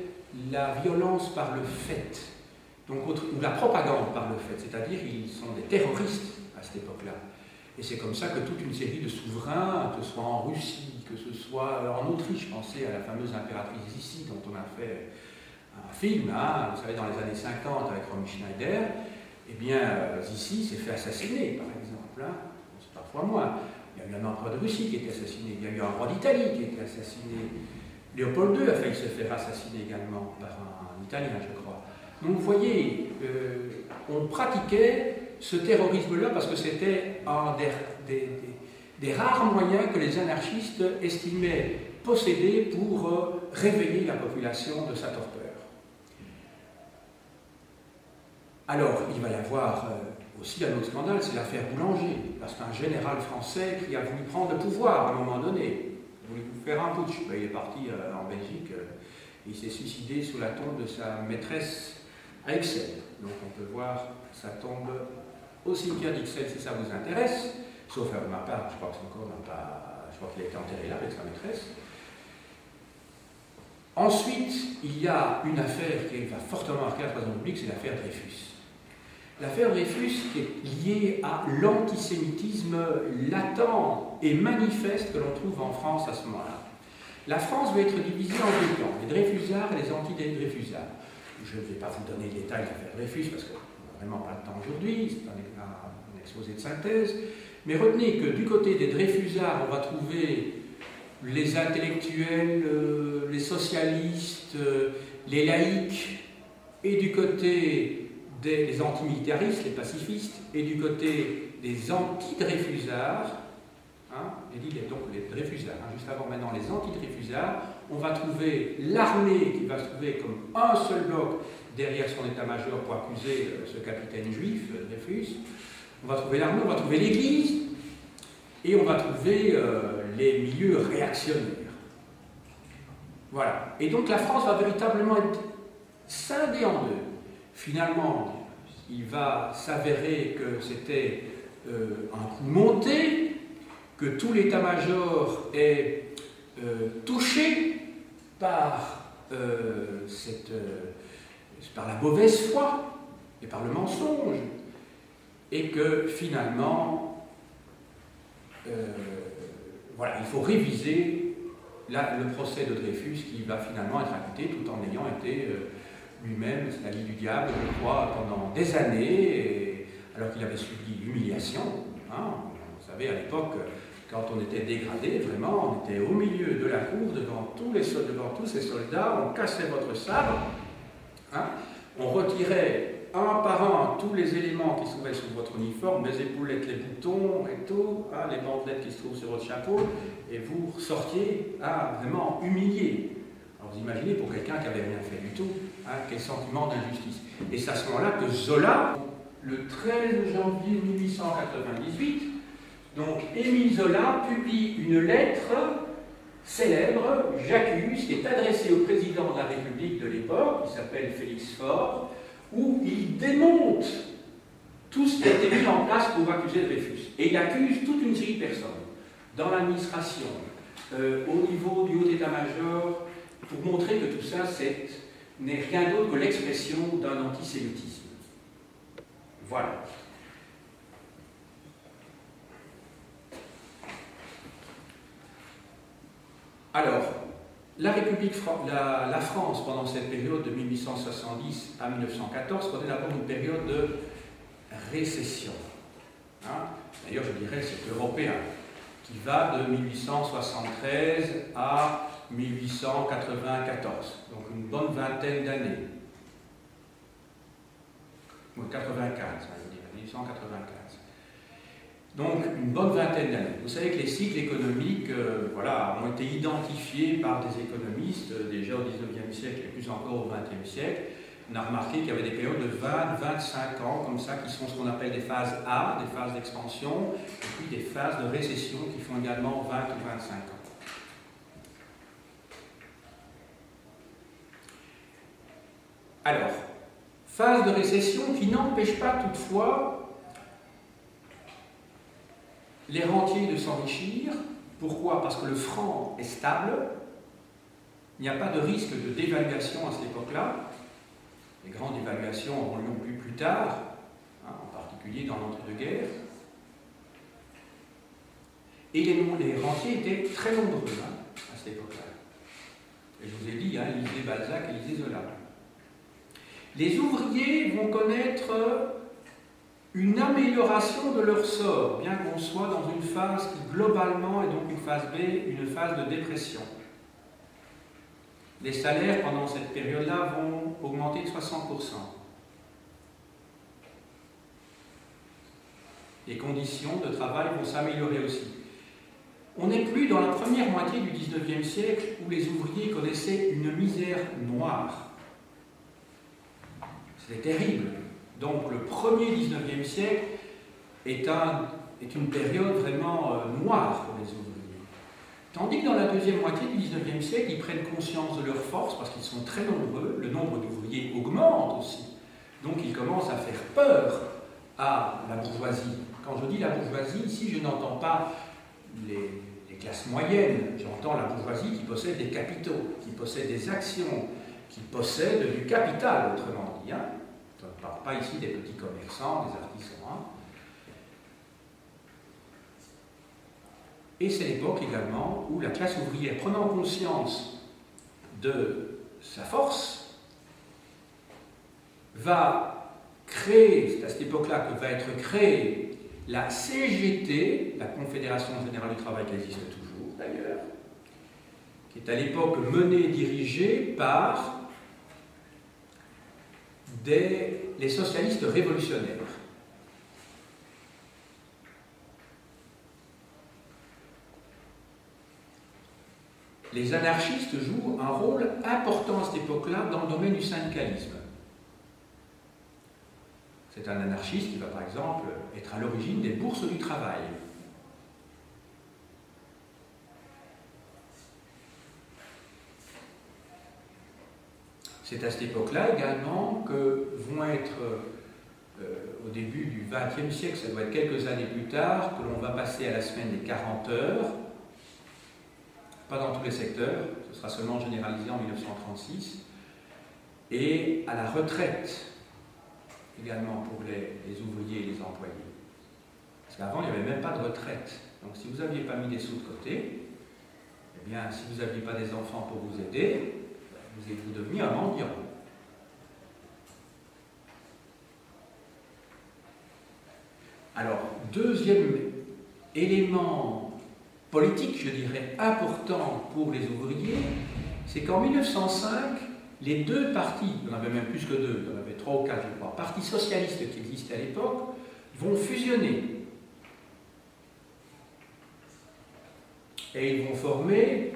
la violence par le fait, donc, ou la propagande par le fait, c'est-à-dire ils sont des terroristes à cette époque-là. Et c'est comme ça que toute une série de souverains, que ce soit en Russie, que ce soit en Autriche, pensez à la fameuse impératrice Zissi dont on a fait un film, vous savez, dans les années 50 avec Romy Schneider, eh bien, Zissi s'est fait assassiner, par exemple. C'est parfois moins. Il y a eu un empereur de Russie qui a été assassiné, il y a eu un roi d'Italie qui a été assassiné. Léopold II a failli se faire assassiner également par un Italien, je crois. Donc vous voyez, on pratiquait ce terrorisme-là parce que c'était un des rares moyens que les anarchistes estimaient posséder pour réveiller la population de sa torpeur. Alors, il va y avoir aussi un autre scandale, c'est l'affaire Boulanger, parce qu'un général français qui a voulu prendre le pouvoir à un moment donné, voulait faire un putsch. Il est parti en Belgique, il s'est suicidé sous la tombe de sa maîtresse à Ixelles. Donc on peut voir sa tombe au cimetière d'Ixelles si ça vous intéresse, sauf à ma part, je crois qu'il a été enterré là avec sa maîtresse. Ensuite, il y a une affaire qui va fortement marquer la Troisième République, c'est l'affaire Dreyfus. l'affaire Dreyfus qui est liée à l'antisémitisme latent et manifeste que l'on trouve en France à ce moment-là. La France va être divisée en deux camps, les Dreyfusards et les anti-Dreyfusards. Je ne vais pas vous donner les détails de l'affaire Dreyfus parce qu'on n'a vraiment pas le temps aujourd'hui, c'est un exposé de synthèse, mais retenez que du côté des Dreyfusards, on va trouver les intellectuels, les socialistes, les laïcs, et du côté des antimilitaristes, les pacifistes, et du côté des anti-Dreyfusards, hein, j'ai dit donc les Dreyfusards, hein, juste avant maintenant les anti-Dreyfusards, on va trouver l'armée qui va se trouver comme un seul bloc derrière son état-major pour accuser ce capitaine juif, Dreyfus. On va trouver l'armée, on va trouver l'Église, et on va trouver les milieux réactionnaires. Voilà. Et donc la France va véritablement être scindée en deux. Finalement, il va s'avérer que c'était un coup monté, que tout l'état-major est touché par la mauvaise foi et par le mensonge, et que finalement, voilà, il faut réviser le procès de Dreyfus qui va finalement être acquitté tout en ayant été lui-même la vie du diable, je crois, pendant des années, alors qu'il avait subi l'humiliation. Hein. Vous savez, à l'époque, quand on était dégradé, vraiment, on était au milieu de la cour, devant tous ces soldats, on cassait votre sabre, hein. On retirait un par un tous les éléments qui se trouvaient sur votre uniforme, les épaulettes, les boutons et tout, hein, les bandelettes qui se trouvent sur votre chapeau, et vous sortiez vraiment humilié. Alors vous imaginez pour quelqu'un qui n'avait rien fait du tout, hein, quel sentiment d'injustice. Et c'est à ce moment-là que Zola, le 13 janvier 1898, donc Émile Zola publie une lettre célèbre, J'accuse, qui est adressée au président de la République de l'époque, qui s'appelle Félix Faure, où il démonte tout ce qui a été mis en place pour accuser Dreyfus. Et il accuse toute une série de personnes, dans l'administration, au niveau du haut état-major, pour montrer que tout ça n'est rien d'autre que l'expression d'un antisémitisme. Voilà. Alors, la France, pendant cette période de 1870 à 1914, connaît d'abord une période de récession. Hein? D'ailleurs, je dirais que c'est européen, qui va de 1873 à 1894, donc une bonne vingtaine d'années. Ou 95, je dirais, 1895. Donc, une bonne vingtaine d'années. Vous savez que les cycles économiques voilà, ont été identifiés par des économistes déjà au XIXe siècle et plus encore au XXe siècle. On a remarqué qu'il y avait des périodes de 20-25 ans, comme ça, qui sont ce qu'on appelle des phases A, des phases d'expansion, et puis des phases de récession qui font également 20 ou 25 ans. Alors, phase de récession qui n'empêche pas toutefois les rentiers de s'enrichir. Pourquoi? Parce que le franc est stable, il n'y a pas de risque de dévaluation à cette époque-là. Les grandes dévaluations auront lieu plus tard, hein, en particulier dans l'entre-deux-guerres. Et les rentiers étaient très nombreux hein, à cette époque-là. Et je vous ai dit, hein, lisez Balzac et lisez Zola. Les ouvriers vont connaître une amélioration de leur sort, bien qu'on soit dans une phase qui globalement est donc une phase B, une phase de dépression. Les salaires pendant cette période-là vont augmenter de 60%. Les conditions de travail vont s'améliorer aussi. On n'est plus dans la première moitié du XIXe siècle où les ouvriers connaissaient une misère noire. C'était terrible. Donc le premier XIXe siècle est une période vraiment noire pour les ouvriers. Tandis que dans la deuxième moitié du XIXe siècle, ils prennent conscience de leur force parce qu'ils sont très nombreux, le nombre d'ouvriers augmente aussi. Donc ils commencent à faire peur à la bourgeoisie. Quand je dis la bourgeoisie, ici je n'entends pas les classes moyennes, j'entends la bourgeoisie qui possède des capitaux, qui possède des actions, qui possède du capital, autrement dit. Hein. Je ne parle pas ici des petits commerçants, des artisans. Hein. Et c'est l'époque également où la classe ouvrière, prenant conscience de sa force, va créer, c'est à cette époque-là que va être créée la CGT, la Confédération Générale du Travail qui existe toujours d'ailleurs, qui est à l'époque menée et dirigée par les socialistes révolutionnaires. Les anarchistes jouent un rôle important à cette époque-là dans le domaine du syndicalisme. C'est un anarchiste qui va par exemple être à l'origine des bourses du travail. C'est à cette époque-là également que vont être, au début du XXe siècle, ça doit être quelques années plus tard, que l'on va passer à la semaine des 40 heures, pas dans tous les secteurs, ce sera seulement généralisé en 1936, et à la retraite également pour les ouvriers et les employés. Parce qu'avant, il n'y avait même pas de retraite. Donc si vous n'aviez pas mis des sous de côté, eh bien, si vous n'aviez pas des enfants pour vous aider, vous êtes devenu un mendiant. Alors, deuxième élément politique, je dirais, important pour les ouvriers, c'est qu'en 1905, les deux partis, il y en avait même plus que deux, il y en avait 3 ou 4, je crois, partis socialistes qui existaient à l'époque, vont fusionner. Et ils vont former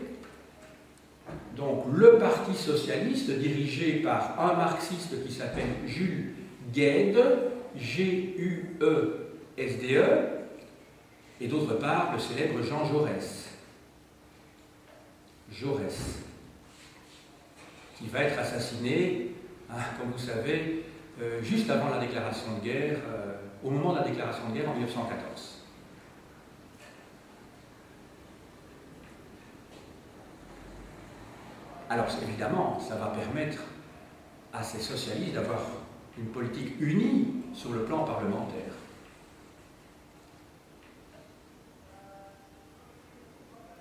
donc le Parti socialiste dirigé par un marxiste qui s'appelle Jules Guesde, G-U-E-S-D-E, et d'autre part le célèbre Jean Jaurès. Jaurès, qui va être assassiné, hein, comme vous savez, juste avant la déclaration de guerre, au moment de la déclaration de guerre en 1914. Alors évidemment, ça va permettre à ces socialistes d'avoir une politique unie sur le plan parlementaire.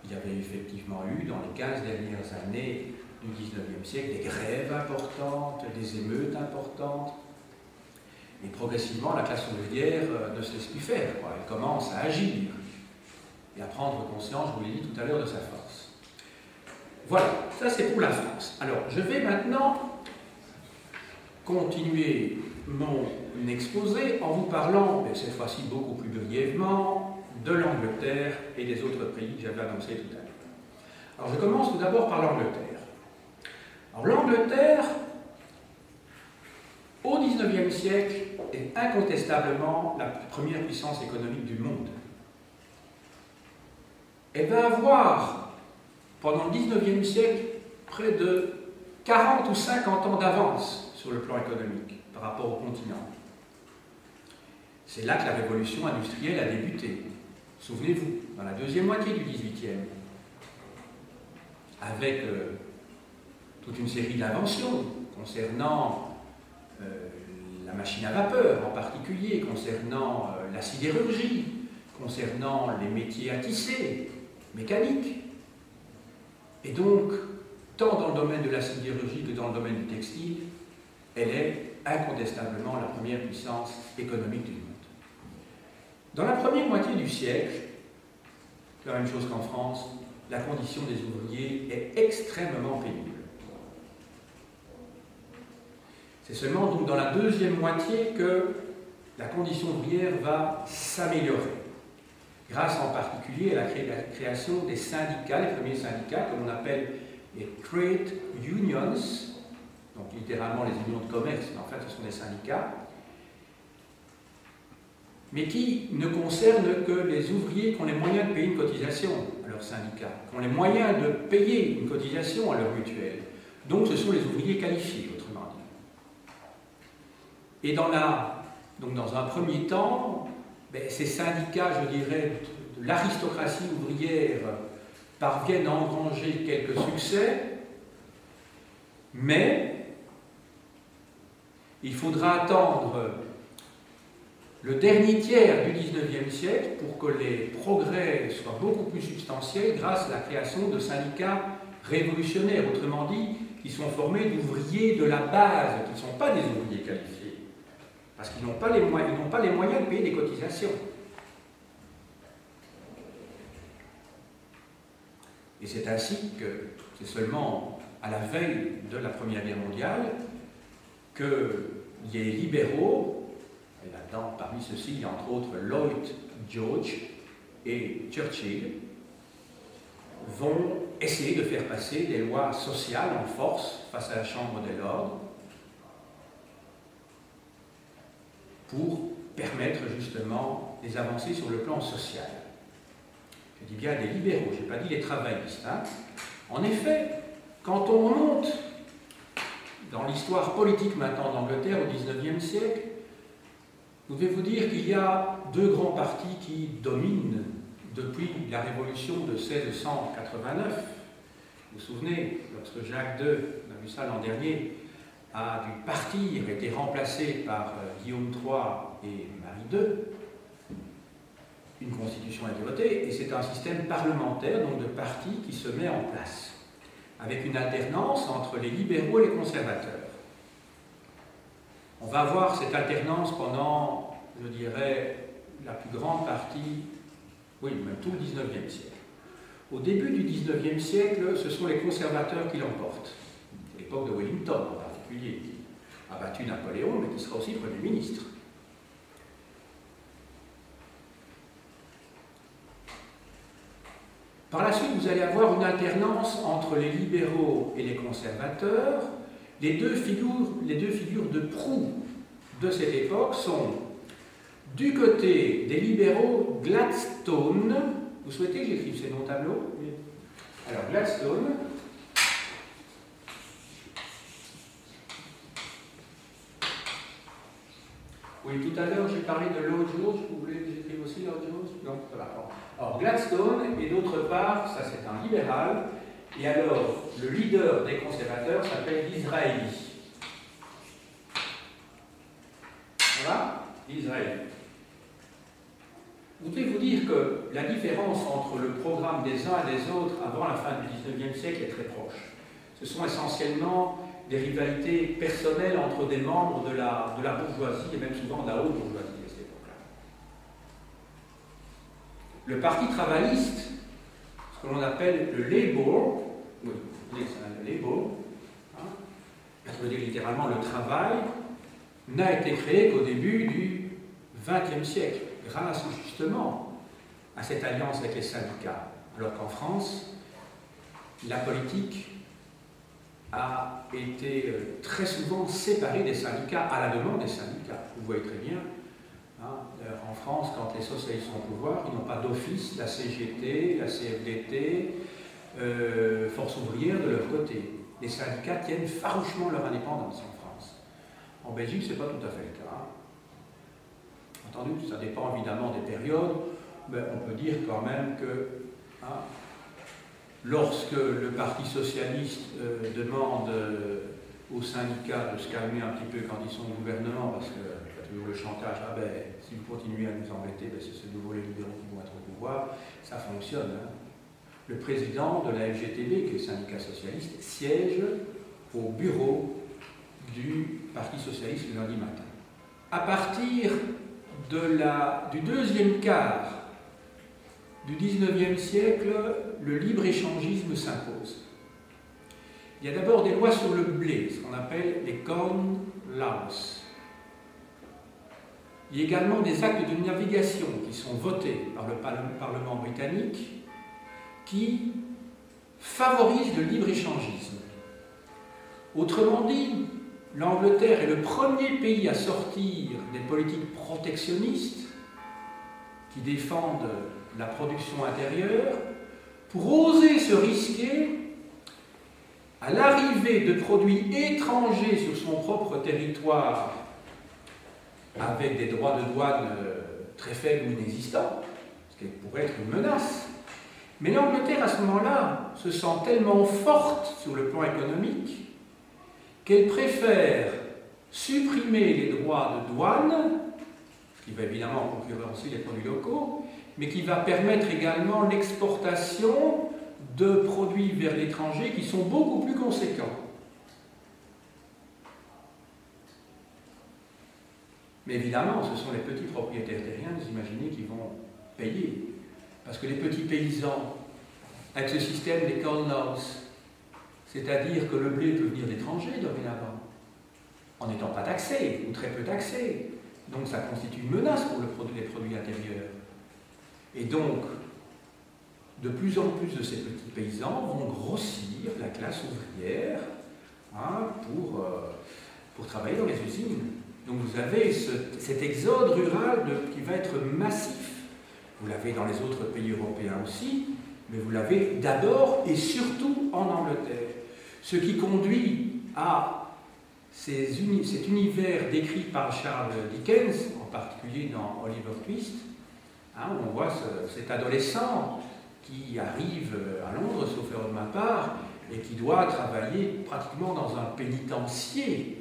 Il y avait effectivement eu, dans les 15 dernières années du XIXe siècle, des grèves importantes, des émeutes importantes. Et progressivement, la classe ouvrière ne se laisse plus faire, quoi. Elle commence à agir et à prendre conscience, je vous l'ai dit tout à l'heure, de sa force. Voilà, ça c'est pour la France. Alors, je vais maintenant continuer mon exposé en vous parlant, mais cette fois-ci beaucoup plus brièvement, de l'Angleterre et des autres pays que j'avais annoncés tout à l'heure. Alors, je commence tout d'abord par l'Angleterre. Alors, l'Angleterre, au XIXe siècle, est incontestablement la première puissance économique du monde. Elle va avoir, pendant le XIXe siècle, près de 40 ou 50 ans d'avance sur le plan économique par rapport au continent. C'est là que la révolution industrielle a débuté. Souvenez-vous, dans la deuxième moitié du XVIIIe, avec toute une série d'inventions concernant la machine à vapeur en particulier, concernant la sidérurgie, concernant les métiers à tisser, mécaniques. Et donc, tant dans le domaine de la sidérurgie que dans le domaine du textile, elle est incontestablement la première puissance économique du monde. Dans la première moitié du siècle, la même chose qu'en France, la condition des ouvriers est extrêmement pénible. C'est seulement donc dans la deuxième moitié que la condition ouvrière va s'améliorer, grâce en particulier à la création des syndicats, les premiers syndicats que l'on appelle les trade unions, donc littéralement les unions de commerce, mais en fait ce sont des syndicats, mais qui ne concernent que les ouvriers qui ont les moyens de payer une cotisation à leur syndicat, qui ont les moyens de payer une cotisation à leur mutuelle. Donc ce sont les ouvriers qualifiés, autrement dit. Et dans un premier temps, ces syndicats, je dirais, de l'aristocratie ouvrière parviennent à engranger quelques succès, mais Il faudra attendre le dernier tiers du XIXe siècle pour que les progrès soient beaucoup plus substantiels grâce à la création de syndicats révolutionnaires, autrement dit, qui sont formés d'ouvriers de la base, qui ne sont pas des ouvriers qualifiés, parce qu'ils n'ont pas les moyens de payer des cotisations. Et c'est ainsi que c'est seulement à la veille de la Première Guerre mondiale que les libéraux, et là-dedans, parmi ceux-ci, il y a entre autres Lloyd George et Churchill, vont essayer de faire passer des lois sociales en force face à la Chambre des Lords pour permettre justement des avancées sur le plan social. Je dis bien des libéraux, je n'ai pas dit les travaillistes. Hein. En effet, quand on remonte dans l'histoire politique maintenant d'Angleterre au XIXe siècle, vous devez vous dire qu'il y a deux grands partis qui dominent depuis la Révolution de 1689. Vous vous souvenez, lorsque Jacques II, on a vu ça l'an dernier, a dû partir, a été remplacé par Guillaume III et Marie II, une constitution a été votée, et c'est un système parlementaire, donc de partis, qui se met en place, avec une alternance entre les libéraux et les conservateurs. On va voir cette alternance pendant, je dirais, la plus grande partie, oui, même tout le XIXe siècle. Au début du XIXe siècle, ce sont les conservateurs qui l'emportent. C'est l'époque de Wellington en particulier, qui a battu Napoléon, mais qui sera aussi Premier ministre. Par la suite, vous allez avoir une alternance entre les libéraux et les conservateurs. Les deux figures de proue de cette époque sont, du côté des libéraux, Gladstone. Vous souhaitez que j'écrive ces noms au tableau? Oui. Alors, Gladstone. Oui, tout à l'heure, j'ai parlé de Lloyd George. Vous voulez que j'écrive aussi Lloyd George? Non, ça va. Alors, Gladstone, et d'autre part, ça c'est un libéral, et alors, le leader des conservateurs s'appelle Disraeli. Voilà, Disraeli. Vous devez vous dire que la différence entre le programme des uns et des autres avant la fin du XIXe siècle est très proche. Ce sont essentiellement des rivalités personnelles entre des membres de la bourgeoisie, et même souvent de la haute bourgeoisie à cette époque-là. Le parti travailliste, ce que l'on appelle le Labour, oui, c'est un Labour, hein, ça veut dire littéralement le travail, n'a été créé qu'au début du XXe siècle, grâce justement à cette alliance avec les syndicats. Alors qu'en France, la politique a été très souvent séparée des syndicats, à la demande des syndicats. Vous voyez très bien, hein, en France, quand les socialistes sont au pouvoir, ils n'ont pas d'office, la CGT, la CFDT, Force ouvrière de leur côté. Les syndicats tiennent farouchement leur indépendance en France. En Belgique, ce n'est pas tout à fait le cas. Entendu, ça dépend évidemment des périodes, mais on peut dire quand même que lorsque le Parti socialiste demande aux syndicats de se calmer un petit peu quand ils sont au gouvernement, parce qu'il y a toujours le chantage, ah ben, si vous continuez à nous embêter, ben, c'est ce nouveau les libéraux qui vont être au pouvoir, ça fonctionne. Hein. Le président de la FGTB, qui est le syndicat socialiste, siège au bureau du Parti socialiste le lundi matin. À partir du deuxième quart du XIXe siècle, le libre-échangisme s'impose. Il y a d'abord des lois sur le blé, ce qu'on appelle les Corn Laws. Il y a également des actes de navigation qui sont votés par le Parlement britannique qui favorisent le libre-échangisme. Autrement dit, l'Angleterre est le premier pays à sortir des politiques protectionnistes qui défendent la production intérieure pour oser se risquer à l'arrivée de produits étrangers sur son propre territoire avec des droits de douane très faibles ou inexistants, ce qui pourrait être une menace. Mais l'Angleterre, à ce moment-là, se sent tellement forte sur le plan économique qu'elle préfère supprimer les droits de douane, ce qui va évidemment concurrencer les produits locaux, mais qui va permettre également l'exportation de produits vers l'étranger qui sont beaucoup plus conséquents. Mais évidemment, ce sont les petits propriétaires terriens, vous imaginez, qui vont payer. Parce que les petits paysans, avec ce système des corn laws, c'est-à-dire que le blé peut venir d'étrangers dorénavant, en n'étant pas taxé, ou très peu taxé. Donc ça constitue une menace pour les produits intérieurs. Et donc, de plus en plus de ces petits paysans vont grossir la classe ouvrière pour travailler dans les usines. Donc vous avez cet exode rural qui va être massif. Vous l'avez dans les autres pays européens aussi, mais vous l'avez d'abord et surtout en Angleterre. Ce qui conduit à cet univers décrit par Charles Dickens, en particulier dans Oliver Twist, où on voit cet adolescent qui arrive à Londres, sauf erreur de ma part, et qui doit travailler pratiquement dans un pénitencier.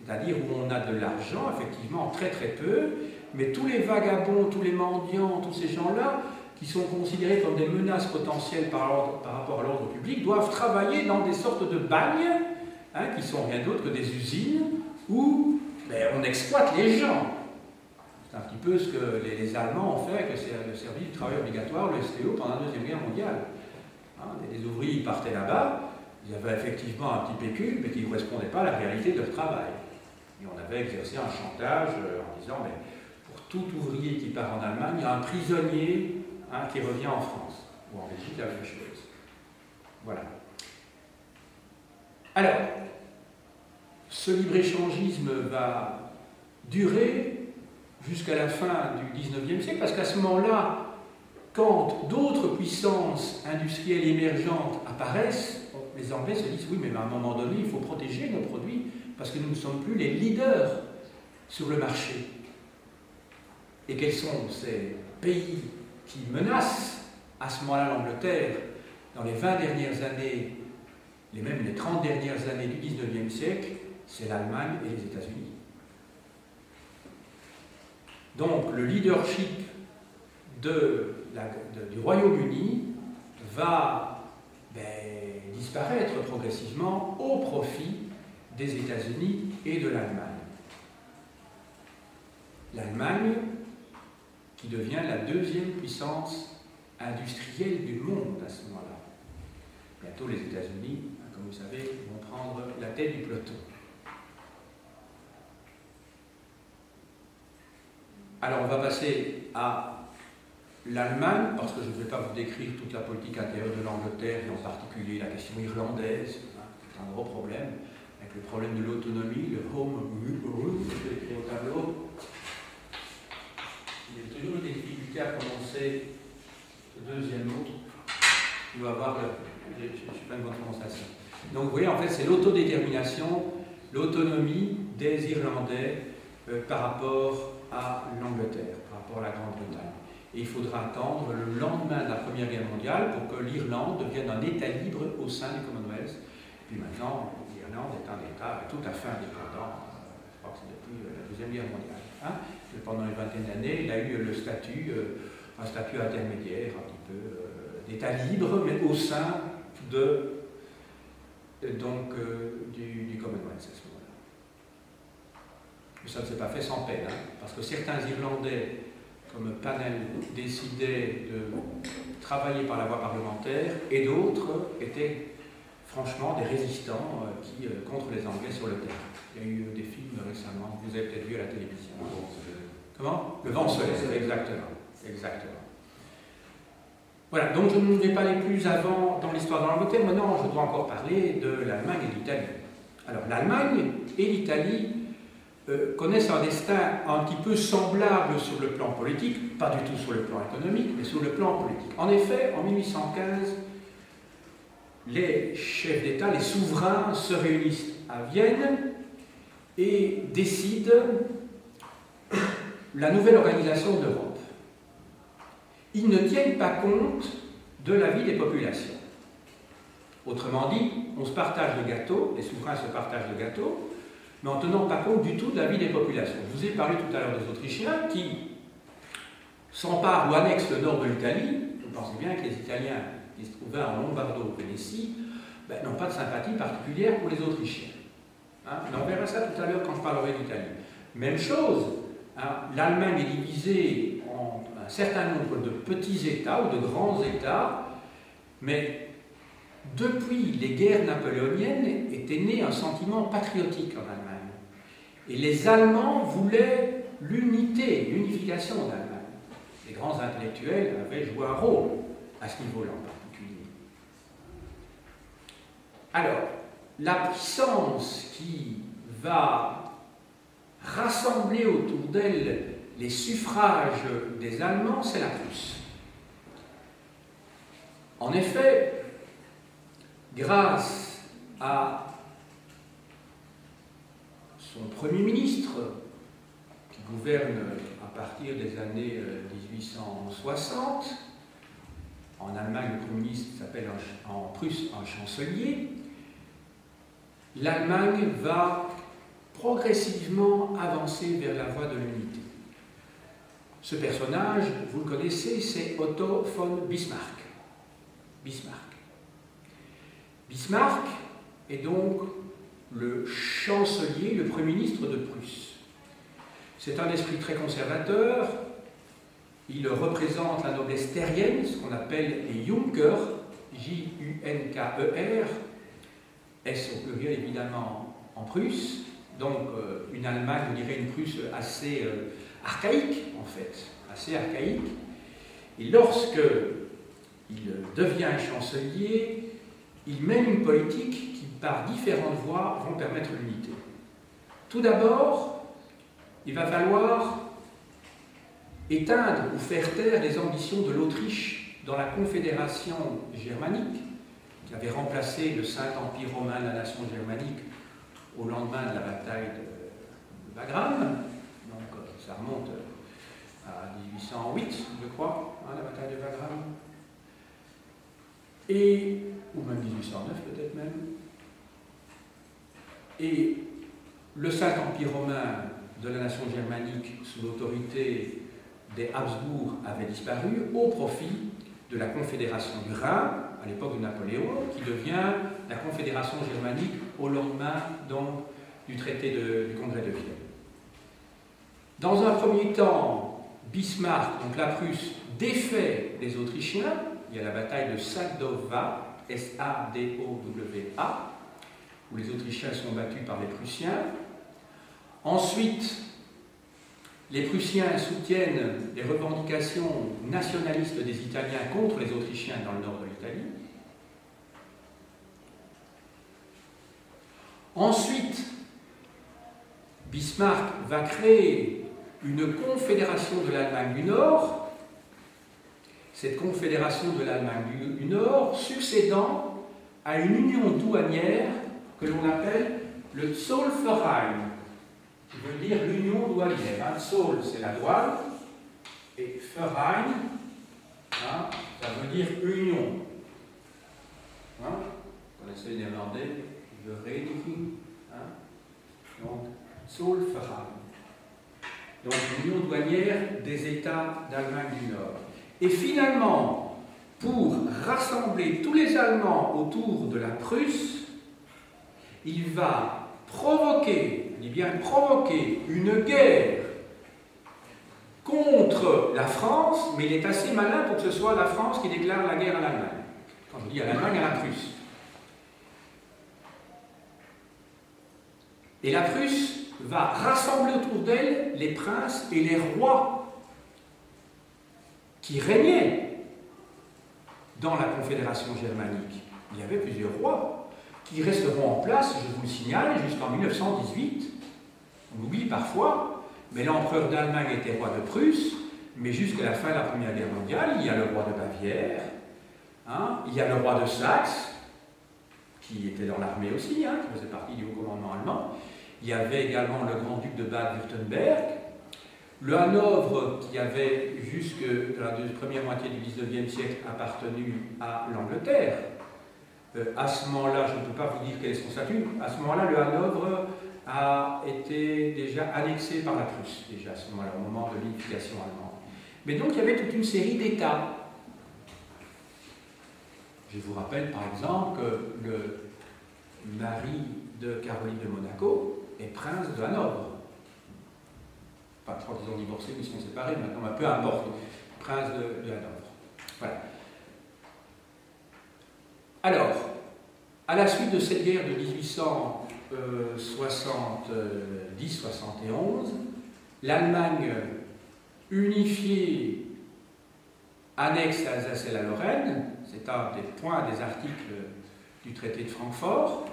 C'est-à-dire où on a de l'argent, effectivement, très très peu, mais tous les vagabonds, tous les mendiants, tous ces gens-là, qui sont considérés comme des menaces potentielles par rapport à l'ordre public, doivent travailler dans des sortes de bagnes, qui sont rien d'autre que des usines, où on exploite les gens. C'est un petit peu ce que les Allemands ont fait avec le service du travail obligatoire, le STO, pendant la Deuxième Guerre mondiale. Les ouvriers partaient là-bas, ils avaient effectivement un petit pécule, mais qui ne correspondait pas à la réalité de leur travail. Et on avait exercé un chantage en disant, mais pour tout ouvrier qui part en Allemagne, il y a un prisonnier qui revient en France. Ou en Belgique, la même chose. Voilà. Alors, ce libre-échangisme va durer jusqu'à la fin du XIXe siècle, parce qu'à ce moment-là, quand d'autres puissances industrielles émergentes apparaissent, les Anglais se disent, oui, mais à un moment donné, il faut protéger nos produits, parce que nous ne sommes plus les leaders sur le marché. Et quels sont ces pays qui menacent à ce moment-là l'Angleterre dans les 20 dernières années, même les 30 dernières années du XIXe siècle? C'est l'Allemagne et les États-Unis. Donc le leadership du Royaume-Uni va disparaître progressivement au profit des États-Unis et de l'Allemagne. L'Allemagne qui devient la deuxième puissance industrielle du monde à ce moment-là. Bientôt les États-Unis, comme vous savez, vont prendre la tête du peloton. Alors on va passer à l'Allemagne, parce que je ne vais pas vous décrire toute la politique intérieure de l'Angleterre, et en particulier la question irlandaise, c'est un gros problème, avec le problème de l'autonomie, le home rule, que j'ai écrit au tableau. Il y a toujours des difficultés à prononcer le deuxième mot. Il doit avoir je ne suis pas une bonne prononciation. Donc vous voyez, en fait, c'est l'autodétermination, l'autonomie des Irlandais par rapport à l'Angleterre, par rapport à la Grande-Bretagne. Et il faudra attendre le lendemain de la Première Guerre mondiale pour que l'Irlande devienne un État libre au sein du Commonwealth. Et puis maintenant, l'Irlande est un État tout à fait indépendant, je crois que c'est depuis la Deuxième Guerre mondiale. Pendant une vingtaine d'années, il a eu le statut, un statut intermédiaire, un petit peu d'État libre, mais au sein du Commonwealth à ce moment-là. Mais ça ne s'est pas fait sans peine, parce que certains Irlandais, comme Panel, décidaient de travailler par la voie parlementaire, et d'autres étaient franchement des résistants contre les Anglais sur le terrain. Il y a eu des films récemment, vous avez peut-être vu à la télévision. Comment? Le vent se lève, exactement. Exactement. Voilà, donc je ne vais pas aller plus avant dans l'histoire de l'Angleterre. Maintenant, je dois encore parler de l'Allemagne et de l'Italie. Alors, l'Allemagne et l'Italie connaissent un destin un petit peu semblable sur le plan politique, pas du tout sur le plan économique, mais sur le plan politique. En effet, en 1815, les chefs d'État, les souverains se réunissent à Vienne et décident la nouvelle organisation de l'Europe. Ils ne tiennent pas compte de la vie des populations. Autrement dit, on se partage le gâteau, les souverains se partagent le gâteau, mais en tenant pas compte du tout de la vie des populations. Je vous ai parlé tout à l'heure des Autrichiens qui s'emparent ou annexent le nord de l'Italie. Vous pensez bien que les Italiens qui se trouvaient en Lombardo-Vénétie n'ont pas de sympathie particulière pour les Autrichiens. Hein, mais on verra ça tout à l'heure quand je parlerai d'Italie. Même chose, hein, l'Allemagne est divisée en un certain nombre de petits États ou de grands États, mais depuis les guerres napoléoniennes était né un sentiment patriotique en Allemagne. Et les Allemands voulaient l'unité, l'unification d'Allemagne. Les grands intellectuels avaient joué un rôle à ce niveau-là en particulier. Alors, la puissance qui va rassembler autour d'elle les suffrages des Allemands, c'est la Prusse. En effet, grâce à son Premier ministre, qui gouverne à partir des années 1860, en Allemagne, le Premier ministre s'appelle en Prusse un chancelier, l'Allemagne va progressivement avancer vers la voie de l'unité. Ce personnage, vous le connaissez, c'est Otto von Bismarck. Bismarck est donc le chancelier, le Premier ministre de Prusse. C'est un esprit très conservateur, il représente la noblesse terrienne, ce qu'on appelle les Junkers, J-U-N-K-E-R, S au pluriel évidemment en Prusse, donc une Allemagne, on dirait une Prusse assez archaïque en fait, assez archaïque. Et lorsque il devient chancelier, il mène une politique qui, par différentes voies, vont permettre l'unité. Tout d'abord, il va falloir éteindre ou faire taire les ambitions de l'Autriche dans la Confédération germanique, qui avait remplacé le Saint-Empire romain de la nation germanique au lendemain de la bataille de Wagram. Donc ça remonte à 1808, je crois, hein, la bataille de Wagram. Ou même 1809 peut-être même. Et le Saint-Empire romain de la nation germanique sous l'autorité des Habsbourg avait disparu au profit de la Confédération du Rhin, à l'époque de Napoléon, qui devient la Confédération germanique au lendemain donc, du traité du Congrès de Vienne. Dans un premier temps, Bismarck, donc la Prusse, défait les Autrichiens. Il y a la bataille de Sadowa, S-A-D-O-W-A, où les Autrichiens sont battus par les Prussiens. Ensuite, les Prussiens soutiennent les revendications nationalistes des Italiens contre les Autrichiens dans le nord de l'Italie. Ensuite, Bismarck va créer une confédération de l'Allemagne du Nord, cette confédération de l'Allemagne du Nord succédant à une union douanière que l'on appelle le Zollverein, qui veut dire l'union douanière. Hein. Zoll, c'est la douane, et Verein, hein, ça veut dire union. Hein. Vous connaissez les néerlandais, Vereniging, hein. Donc Zollverein. Donc l'union douanière des États d'Allemagne du Nord. Et finalement, pour rassembler tous les Allemands autour de la Prusse, il va provoquer, je dis bien provoquer, une guerre contre la France, mais il est assez malin pour que ce soit la France qui déclare la guerre à l'Allemagne. Quand je dis à l'Allemagne, à la Prusse. Et la Prusse va rassembler autour d'elle les princes et les rois qui régnaient dans la Confédération germanique. Il y avait plusieurs rois qui resteront en place, je vous le signale, jusqu'en 1918. On l'oublie parfois, mais l'empereur d'Allemagne était roi de Prusse, mais jusqu'à la fin de la Première Guerre mondiale, il y a le roi de Bavière, hein, il y a le roi de Saxe, qui était dans l'armée aussi, hein, qui faisait partie du haut commandement allemand. Il y avait également le grand-duc de Bade-Württemberg, le Hanovre, qui avait jusque la première moitié du XIXe siècle appartenu à l'Angleterre. À ce moment-là, je ne peux pas vous dire quel est son statut, à ce moment-là, le Hanovre a été déjà annexée par la Prusse, déjà à ce moment-là, au moment de l'unification allemande. Mais donc il y avait toute une série d'États. Je vous rappelle par exemple que le mari de Caroline de Monaco est prince de Hanovre. Enfin, je crois qu'ils ont divorcé, mais ils sont séparés maintenant, mais peu importe, prince de Hanovre. Voilà. Alors, à la suite de cette guerre de 1870-71, l'Allemagne unifiée annexe l'Alsace et la Lorraine, c'est un des points des articles du traité de Francfort.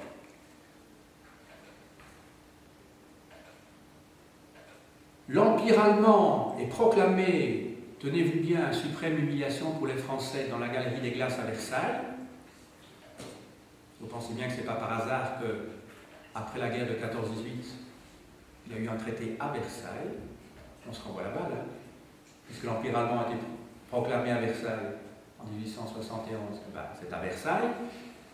L'Empire allemand est proclamé, tenez-vous bien, suprême humiliation pour les Français dans la Galerie des Glaces à Versailles. Vous pensez bien que ce n'est pas par hasard qu'après la guerre de 14-18, il y a eu un traité à Versailles. On se renvoie la balle, hein, puisque l'Empire allemand a été proclamé à Versailles en 1871. Ben, c'est à Versailles,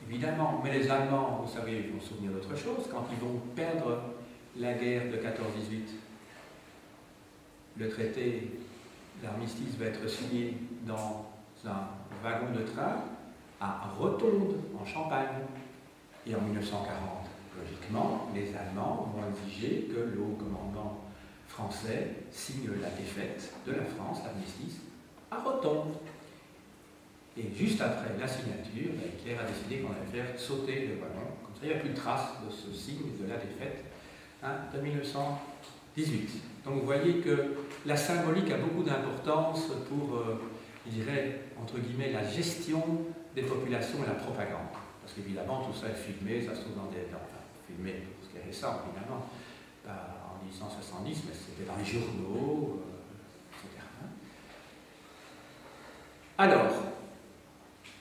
évidemment. Mais les Allemands, vous savez, ils vont se souvenir d'autre chose. Quand ils vont perdre la guerre de 14-18, le traité d'armistice va être signé dans un wagon de train à Rotonde, en Champagne. Et en 1940, logiquement, les Allemands vont exiger que le haut commandant français signe la défaite de la France, l'armistice, à Rotonde. Et juste après la signature, Hitler a décidé qu'on allait faire sauter le wagon. Comme ça, il n'y a plus de trace de ce signe de la défaite de 1918. Donc vous voyez que la symbolique a beaucoup d'importance pour, je dirais, entre guillemets, la gestion des populations et la propagande. Parce qu'évidemment, tout ça est filmé, ça se trouve dans des... Enfin, filmé pour ce qui est récent, évidemment, pas en 1870, mais c'était dans les journaux, etc. Alors,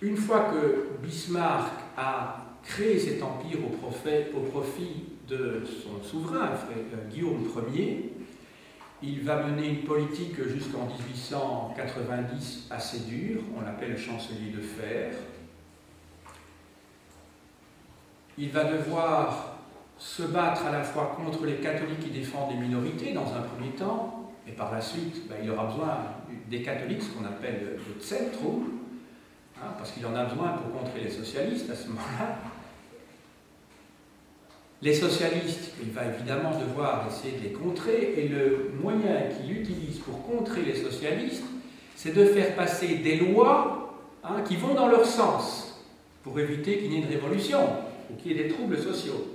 une fois que Bismarck a créé cet empire au profit de son souverain, Guillaume Ier, il va mener une politique jusqu'en 1890 assez dure, on l'appelle le chancelier de fer. Il va devoir se battre à la fois contre les catholiques qui défendent les minorités dans un premier temps, et par la suite, il aura besoin des catholiques, ce qu'on appelle le Zentrum, hein, parce qu'il en a besoin pour contrer les socialistes à ce moment-là. Les socialistes, il va évidemment devoir essayer de les contrer, et le moyen qu'il utilise pour contrer les socialistes, c'est de faire passer des lois qui vont dans leur sens, pour éviter qu'il y ait une révolution, ou qu'il y ait des troubles sociaux.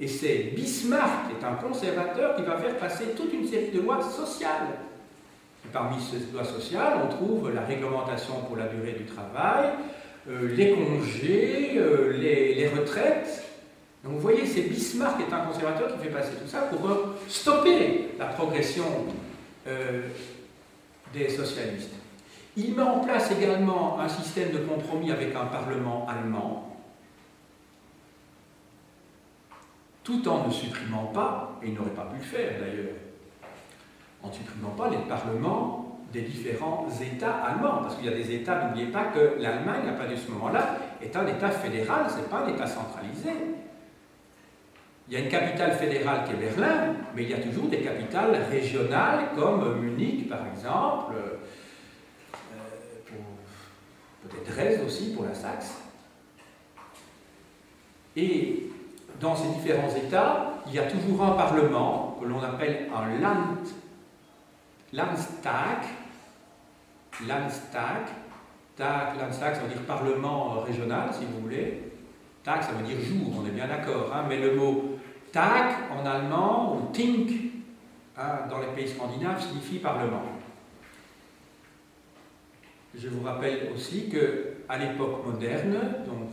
Et c'est Bismarck, qui est un conservateur, qui va faire passer toute une série de lois sociales. Et parmi ces lois sociales, on trouve la réglementation pour la durée du travail, les congés, les retraites. Donc vous voyez, c'est Bismarck qui est un conservateur qui fait passer tout ça pour stopper la progression des socialistes. Il met en place également un système de compromis avec un parlement allemand, tout en ne supprimant pas, et il n'aurait pas pu le faire d'ailleurs, en ne supprimant pas les parlements des différents États allemands, parce qu'il y a des États, n'oubliez pas que l'Allemagne, à partir de ce moment-là, est un État fédéral, ce n'est pas un État centralisé. Il y a une capitale fédérale qui est Berlin, mais il y a toujours des capitales régionales comme Munich par exemple, peut-être Dresde aussi pour la Saxe. Et dans ces différents États, il y a toujours un parlement que l'on appelle un Landtag. Landtag, ça veut dire parlement régional si vous voulez. Tag, ça veut dire jour, on est bien d'accord, hein, mais le mot Tag en allemand, ou Tink, dans les pays scandinaves, signifie parlement. Je vous rappelle aussi qu'à l'époque moderne, donc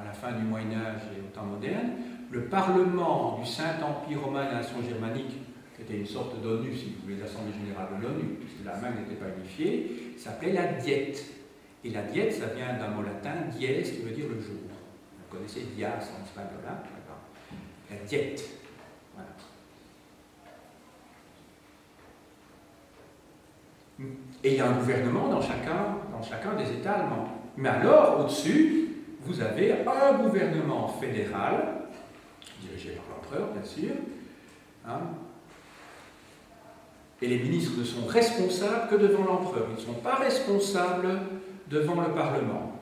à la fin du Moyen-Âge et au temps moderne, le Parlement du Saint-Empire romain et de la nation germanique, qui était une sorte d'ONU, si vous voulez, l'Assemblée générale de l'ONU, puisque l'Allemagne n'était pas unifiée, s'appelait la Diète. Et la Diète, ça vient d'un mot latin, dies, qui veut dire le jour. Vous connaissez dias en espagnol, hein? La Diète. Voilà. Et il y a un gouvernement dans chacun des États allemands. Mais alors, au-dessus, vous avez un gouvernement fédéral, dirigé par l'empereur, bien sûr. Hein. Et les ministres ne sont responsables que devant l'empereur. Ils ne sont pas responsables devant le Parlement.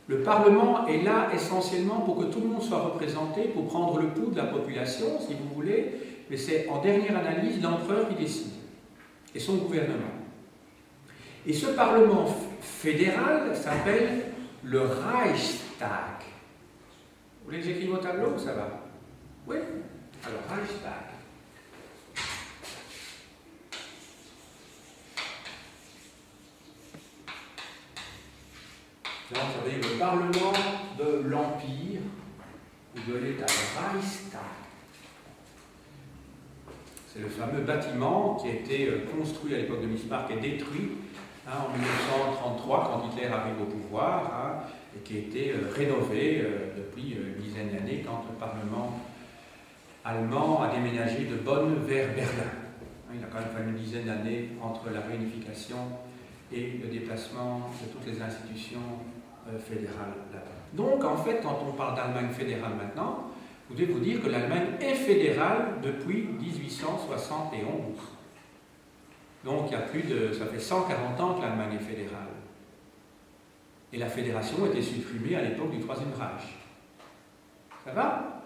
Le Parlement est là essentiellement pour que tout le monde soit représenté, pour prendre le pouls de la population, si vous voulez, mais c'est en dernière analyse l'empereur qui décide, et son gouvernement. Et ce Parlement fédéral s'appelle le Reichstag. Vous voulez que j'écrive au tableau, ça va? Oui? Alors, Reichstag. Ça veut dire le Parlement de l'Empire ou de l'État, le Reichstag. C'est le fameux bâtiment qui a été construit à l'époque de Bismarck et détruit en 1933 quand Hitler arrive au pouvoir et qui a été rénové depuis une dizaine d'années quand le Parlement allemand a déménagé de Bonn vers Berlin. Il a quand même fallu une dizaine d'années entre la réunification et le déplacement de toutes les institutions fédérales là-bas. Donc, en fait, quand on parle d'Allemagne fédérale maintenant, vous devez vous dire que l'Allemagne est fédérale depuis 1871. Donc, il y a ça fait 140 ans que l'Allemagne est fédérale. Et la fédération a été supprimée à l'époque du Troisième Reich. Ça va?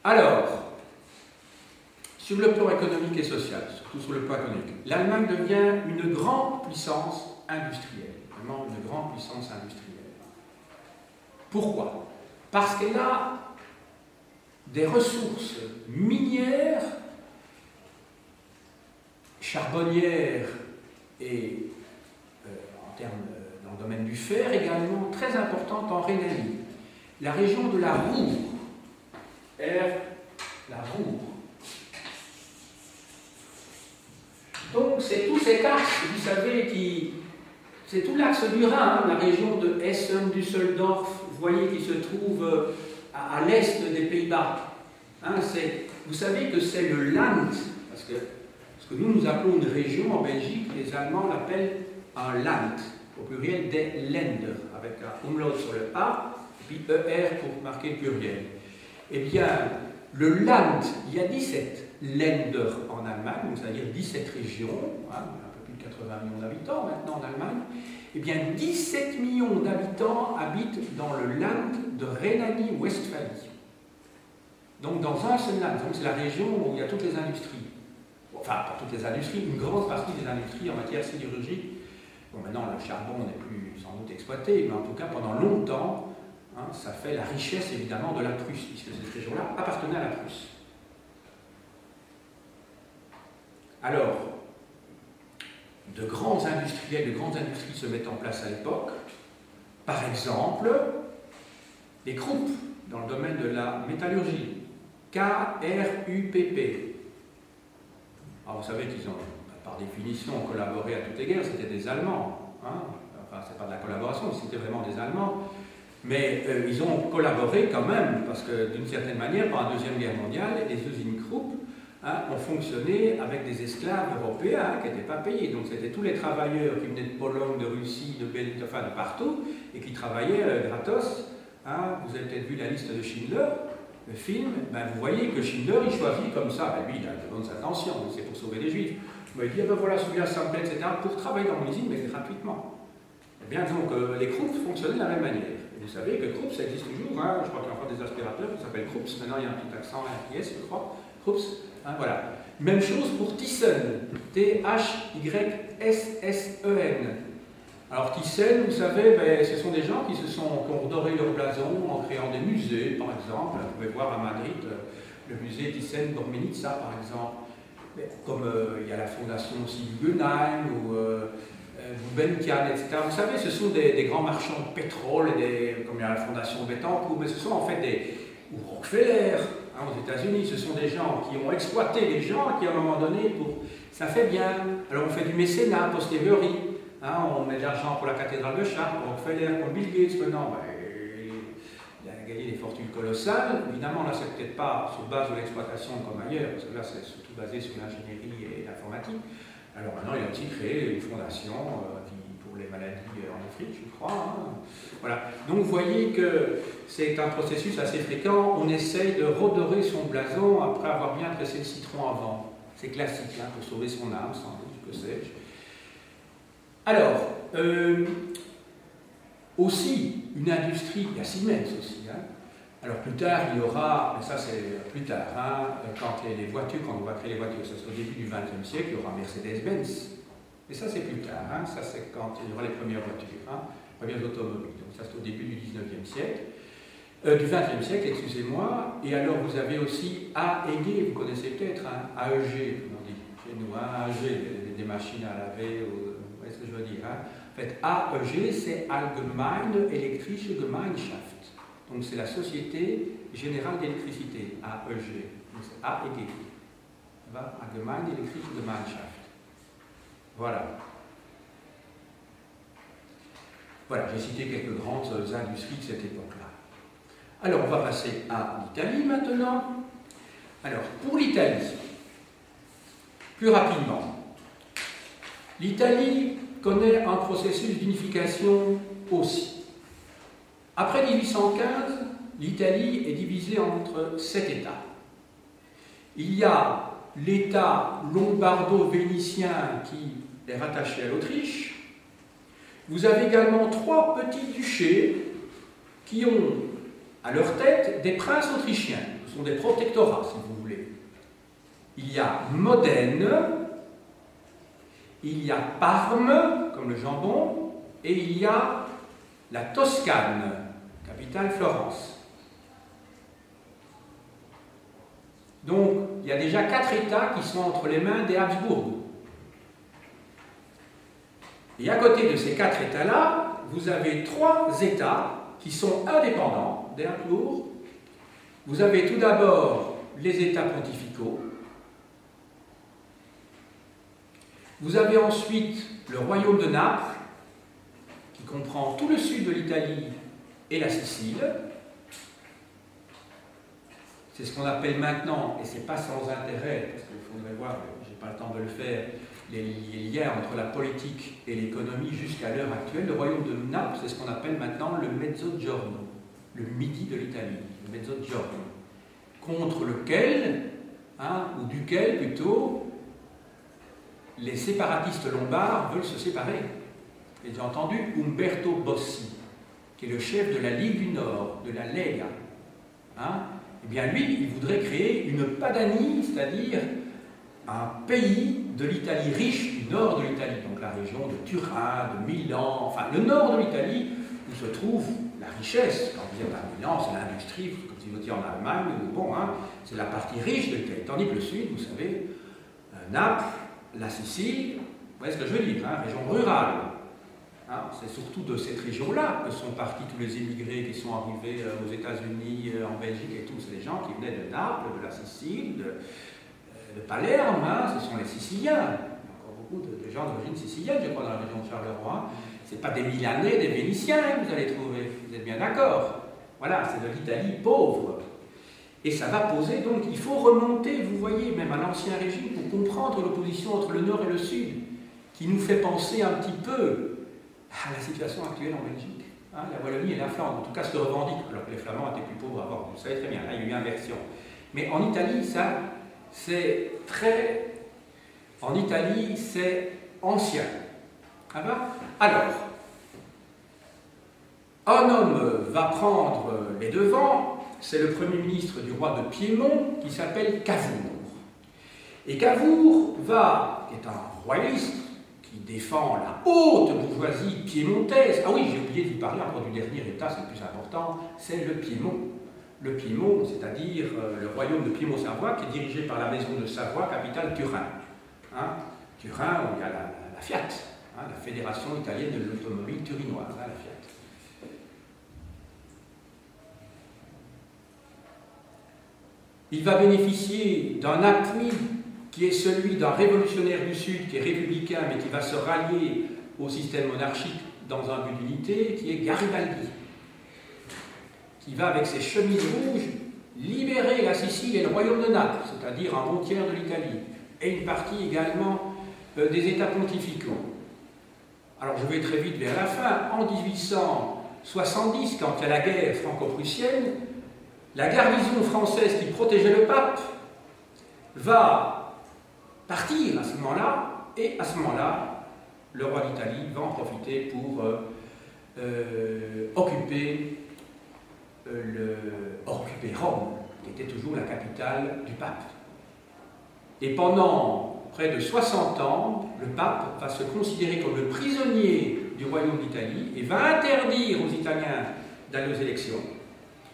Alors, sur le plan économique et social, surtout sur le plan économique, l'Allemagne devient une grande puissance industrielle, vraiment une grande puissance industrielle. Pourquoi? Parce qu'elle a des ressources minières, charbonnières et, en termes dans le domaine du fer, également très importantes en Rhénanie. La région de la Ruhr, la Ruhr. Donc, c'est tous cet axe, vous savez, c'est tout l'axe du Rhin, la région de Essen, Düsseldorf, vous voyez, qui se trouve à l'est des Pays-Bas. Vous savez que c'est le Land, parce que ce que nous appelons une région en Belgique, les Allemands l'appellent un Land, au pluriel des Länder, avec un umlaut sur le A, et puis ER pour marquer le pluriel. Eh bien, le Land, il y a 17 Länder en Allemagne, donc c'est-à-dire 17 régions, un peu plus de 80 millions d'habitants maintenant en Allemagne. Eh bien, 17 millions d'habitants habitent dans le Land de Rhénanie-Westphalie. Donc, dans un seul Land, donc c'est la région où il y a toutes les industries. Enfin, pas toutes les industries, une grande partie des industries en matière sidérurgique. Bon, maintenant, le charbon n'est plus sans doute exploité, mais en tout cas, pendant longtemps, ça fait la richesse, évidemment, de la Prusse, puisque cette région-là appartenait à la Prusse. Alors, de grands industriels, de grandes industries se mettent en place à l'époque. Par exemple, les Krupp, dans le domaine de la métallurgie. K-R-U-P-P. Alors, vous savez qu'ils ont, par définition, collaboré à toutes les guerres, c'était des Allemands. Enfin, c'est pas de la collaboration, c'était vraiment des Allemands. Mais ils ont collaboré quand même, parce que d'une certaine manière, pendant la Deuxième Guerre mondiale, les usines Krupp ont fonctionné avec des esclaves européens qui n'étaient pas payés. Donc c'était tous les travailleurs qui venaient de Pologne, de Russie, de Belgique, enfin de partout, et qui travaillaient gratos. Vous avez peut-être vu la liste de Schindler, le film. Vous voyez que Schindler, il choisit comme ça. Lui, il a de bonnes intentions, c'est pour sauver les Juifs. Il dit, voilà, celui-là, ça me plaît, etc., pour travailler dans mon usine, mais gratuitement. Eh bien, donc, les Krupp fonctionnaient de la même manière. Vous savez que Krupp, ça existe toujours. Je crois qu'il y a encore des aspirateurs qui s'appellent Krupps. Maintenant, il y a un petit accent RIS, je crois. Krupps. Voilà. Même chose pour Thyssen. T-H-Y-S-S-E-N. Alors, Thyssen, vous savez, ce sont des gens qui ont redoré leur blason en créant des musées, par exemple. Vous pouvez voir à Madrid le musée Thyssen-Bormenica, par exemple. Comme il y a la fondation aussi du Guggenheim ou Gulbenkian, etc. Vous savez, ce sont des grands marchands de pétrole, comme il y a la fondation Bettencourt, mais ce sont en fait ou Rockefeller aux États-Unis, ce sont des gens qui ont exploité les gens qui, à un moment donné, ça fait bien. Alors on fait du mécénat posteriori, on met de l'argent pour la cathédrale de Chartres, pour Rockefeller, pour Bill Gates, maintenant, il a gagné des fortunes colossales. Évidemment, là, c'est peut-être pas sur base de l'exploitation comme ailleurs, parce que là, c'est surtout basé sur l'ingénierie et l'informatique. Alors maintenant, il a aussi créé une fondation pour pour les maladies en Afrique, je crois. Hein. Voilà. Donc vous voyez que c'est un processus assez fréquent. On essaye de redorer son blason après avoir bien pressé le citron avant. C'est classique, hein, pour sauver son âme, sans doute, que sais-je. Alors, aussi, une industrie, il y a Siemens aussi. Hein. Alors plus tard, il y aura, mais ça c'est plus tard, hein, quand les voitures, quand on va créer les voitures, ça sera au début du XXe siècle, il y aura Mercedes-Benz. Mais ça c'est plus tard, hein, ça c'est quand il y aura les premières voitures, hein, les premières automobiles. Donc ça c'est au début du XIXe siècle. Du XXe siècle, excusez-moi. Et alors vous avez aussi AEG, vous connaissez peut-être, hein, AEG, on dit chez nous, hein, AEG, des machines à laver, vous voyez ce que je veux dire. Hein. En fait, AEG c'est Allgemeine Elektrische Gemeinschaft. Donc c'est la Société Générale d'Électricité, AEG. Donc c'est AEG. Allgemeine Elektrische Gemeinschaft. Voilà. Voilà, j'ai cité quelques grandes industries de cette époque-là. Alors, on va passer à l'Italie maintenant. Alors, pour l'Italie, plus rapidement, l'Italie connaît un processus d'unification aussi. Après 1815, l'Italie est divisée entre 7 États. Il y a l'État lombardo-vénitien qui est rattaché à l'Autriche. Vous avez également 3 petits duchés qui ont à leur tête des princes autrichiens. Ce sont des protectorats, si vous voulez. Il y a Modène, il y a Parme, comme le jambon, et il y a la Toscane, capitale Florence. Donc, il y a déjà 4 États qui sont entre les mains des Habsbourg. Et à côté de ces 4 États-là, vous avez 3 États qui sont indépendants des Habsbourg. Vous avez tout d'abord les États pontificaux. Vous avez ensuite le royaume de Naples, qui comprend tout le sud de l'Italie et la Sicile. C'est ce qu'on appelle maintenant, et ce n'est pas sans intérêt, parce qu'il faudrait voir, je n'ai pas le temps de le faire, les liens entre la politique et l'économie jusqu'à l'heure actuelle. Le royaume de Naples, c'est ce qu'on appelle maintenant le Mezzogiorno, le midi de l'Italie, le Mezzogiorno, contre lequel, hein, ou duquel plutôt, les séparatistes lombards veulent se séparer. Vous avez entendu Umberto Bossi, qui est le chef de la Ligue du Nord, de la Lega. Hein? Eh bien lui, il voudrait créer une Padanie, c'est-à-dire un pays de l'Italie riche du nord de l'Italie, donc la région de Turin, de Milan, enfin le nord de l'Italie, où se trouve la richesse. Quand vous êtes à Milan, c'est l'industrie, comme si vous étiez en Allemagne, bon, hein, c'est la partie riche de l'Italie. Tandis que le sud, vous savez, Naples, la Sicile, vous voyez ce que je veux dire, hein, région rurale. Hein, c'est surtout de cette région-là que sont partis tous les émigrés qui sont arrivés aux États-Unis, en Belgique et tout. C'est des gens qui venaient de Naples, de la Sicile, de Palerme, hein, ce sont les Siciliens. Il y a encore beaucoup de gens d'origine sicilienne, je crois, dans la région de Charleroi. Ce n'est pas des Milanais, des Vénitiens que vous allez trouver, vous êtes bien d'accord. Voilà, c'est de l'Italie pauvre. Et ça va poser, donc, il faut remonter, vous voyez, même à l'Ancien Régime, pour comprendre l'opposition entre le Nord et le Sud, qui nous fait penser un petit peu à la situation actuelle en Belgique. Hein, la Wallonie et la Flandre, en tout cas, se revendiquent, alors que les Flamands étaient plus pauvres avant, vous le savez très bien, là, il y a eu inversion. Mais en Italie, ça, c'est très... En Italie, c'est ancien. Ah ben, alors, un homme va prendre les devants, c'est le premier ministre du roi de Piémont, qui s'appelle Cavour. Et Cavour va, qui est un royaliste, qui défend la haute bourgeoisie piémontaise. Ah oui, j'ai oublié de vous parler encore du dernier État, c'est le plus important, c'est le Piémont. Le Piémont, c'est-à-dire le royaume de Piémont-Savoie, qui est dirigé par la maison de Savoie, capitale Turin. Hein, Turin, où il y a la Fiat, hein, la Fédération italienne de l'automobile turinoise, hein, la Fiat. Il va bénéficier d'un appui qui est celui d'un révolutionnaire du Sud, qui est républicain, mais qui va se rallier au système monarchique dans un but d'unité, qui est Garibaldi, qui va, avec ses chemises rouges, libérer la Sicile et le royaume de Naples, c'est-à-dire un bon tiers de l'Italie, et une partie également des États pontificaux. Alors je vais très vite vers la fin. En 1870, quand il y a la guerre franco-prussienne, la garnison française qui protégeait le pape va partir à ce moment-là, et à ce moment-là, le roi d'Italie va en profiter pour occuper Rome, qui était toujours la capitale du pape. Et pendant près de 60 ans, le pape va se considérer comme le prisonnier du royaume d'Italie et va interdire aux Italiens d'aller aux élections,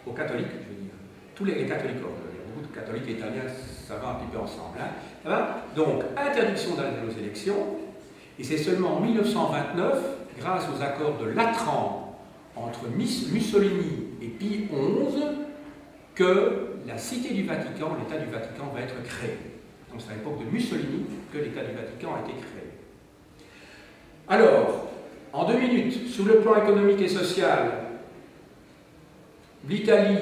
aux catholiques, je veux dire, tous les catholiques, beaucoup de catholiques et italiens, ça va un petit peu ensemble. Hein, ça va. Donc, interdiction d'aller aux élections, et c'est seulement en 1929, grâce aux accords de Latran entre Mussolini et Pie XI, que la Cité du Vatican, l'État du Vatican, va être créé. Donc c'est à l'époque de Mussolini que l'État du Vatican a été créé. Alors, en 2 minutes, sur le plan économique et social, l'Italie,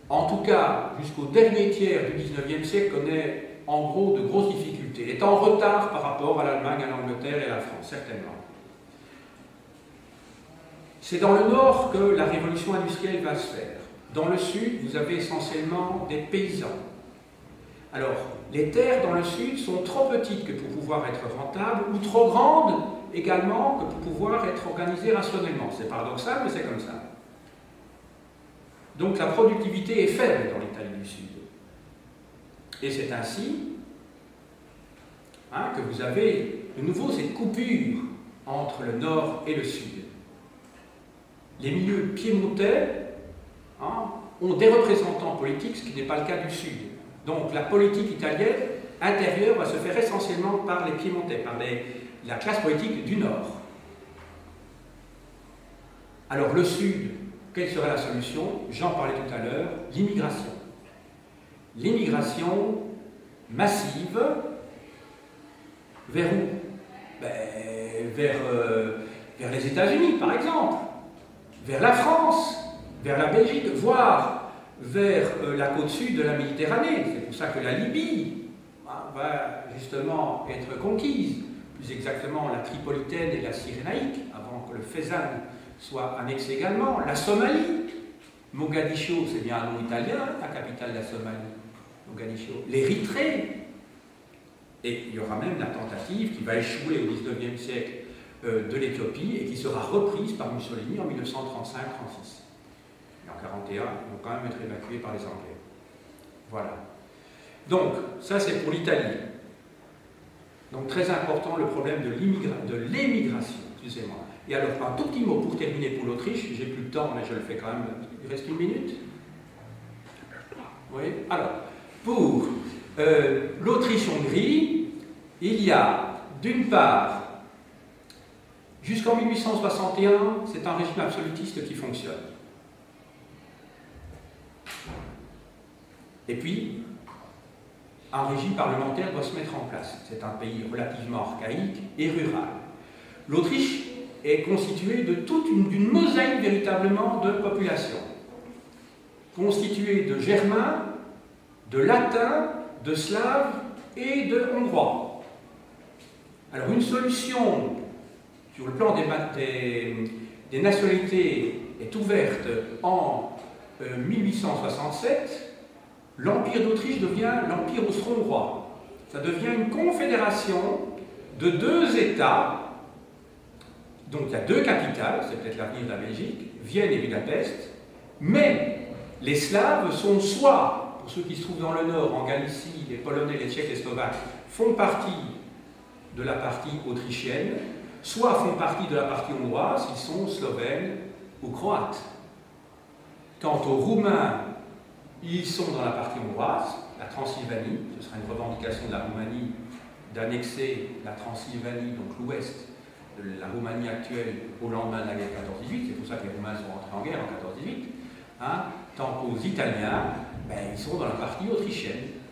en tout cas jusqu'au dernier tiers du XIXe siècle, connaît en gros de grosses difficultés. Elle est en retard par rapport à l'Allemagne, à l'Angleterre et à la France, certainement. C'est dans le nord que la révolution industrielle va se faire. Dans le sud, vous avez essentiellement des paysans. Alors, les terres dans le sud sont trop petites que pour pouvoir être rentables, ou trop grandes également que pour pouvoir être organisées rationnellement. C'est paradoxal, mais c'est comme ça. Donc la productivité est faible dans l'Italie du Sud. Et c'est ainsi que vous avez de nouveau cette coupure entre le nord et le sud. Les milieux piémontais ont des représentants politiques, ce qui n'est pas le cas du sud. Donc la politique italienne intérieure va se faire essentiellement par les piémontais, par la classe politique du nord. Alors le sud, quelle serait la solution? J'en parlais tout à l'heure, l'immigration. L'immigration massive, vers où? Vers les États-Unis, par exemple, vers la France, vers la Belgique, voire vers la côte sud de la Méditerranée. C'est pour ça que la Libye va justement être conquise, plus exactement la Tripolitaine et la Cyrénaïque, avant que le Fezzan soit annexé également. La Somalie, Mogadiscio, c'est bien un nom italien, la capitale de la Somalie, Mogadiscio. L'Érythrée, et il y aura même la tentative qui va échouer au XIXe siècle de l'Éthiopie et qui sera reprise par Mussolini en 1935-36. Et en 1941, ils vont quand même être évacués par les Anglais. Voilà. Donc, ça c'est pour l'Italie. Donc très important le problème de l'émigration, excusez-moi. Et alors, un tout petit mot pour terminer pour l'Autriche, j'ai plus le temps, mais je le fais quand même. Il reste 1 minute? Oui. Alors, pour l'Autriche-Hongrie, il y a d'une part, jusqu'en 1861, c'est un régime absolutiste qui fonctionne. Et puis, un régime parlementaire doit se mettre en place. C'est un pays relativement archaïque et rural. L'Autriche est constituée de d'une mosaïque véritablement de population, constituée de Germains, de Latins, de Slaves et de Hongrois. Alors une solution sur le plan des nationalités est ouverte en 1867. L'Empire d'Autriche devient l'Empire austro-hongrois. Ça devient une confédération de 2 États. Donc il y a 2 capitales, c'est peut-être l'avenir de la Belgique, Vienne et Budapest, mais les Slaves sont soit, pour ceux qui se trouvent dans le nord, en Galicie, les Polonais, les Tchèques, les Slovaques, font partie de la partie autrichienne, soit font partie de la partie hongroise, ils sont slovènes ou croates. Quant aux Roumains, ils sont dans la partie hongroise, la Transylvanie, ce sera une revendication de la Roumanie d'annexer la Transylvanie, donc l'ouest de la Roumanie actuelle, au lendemain de la guerre 14-18, c'est pour ça que les Roumains sont rentrés en guerre en 14-18. Tant qu'aux Italiens, ils sont dans la partie autrichienne.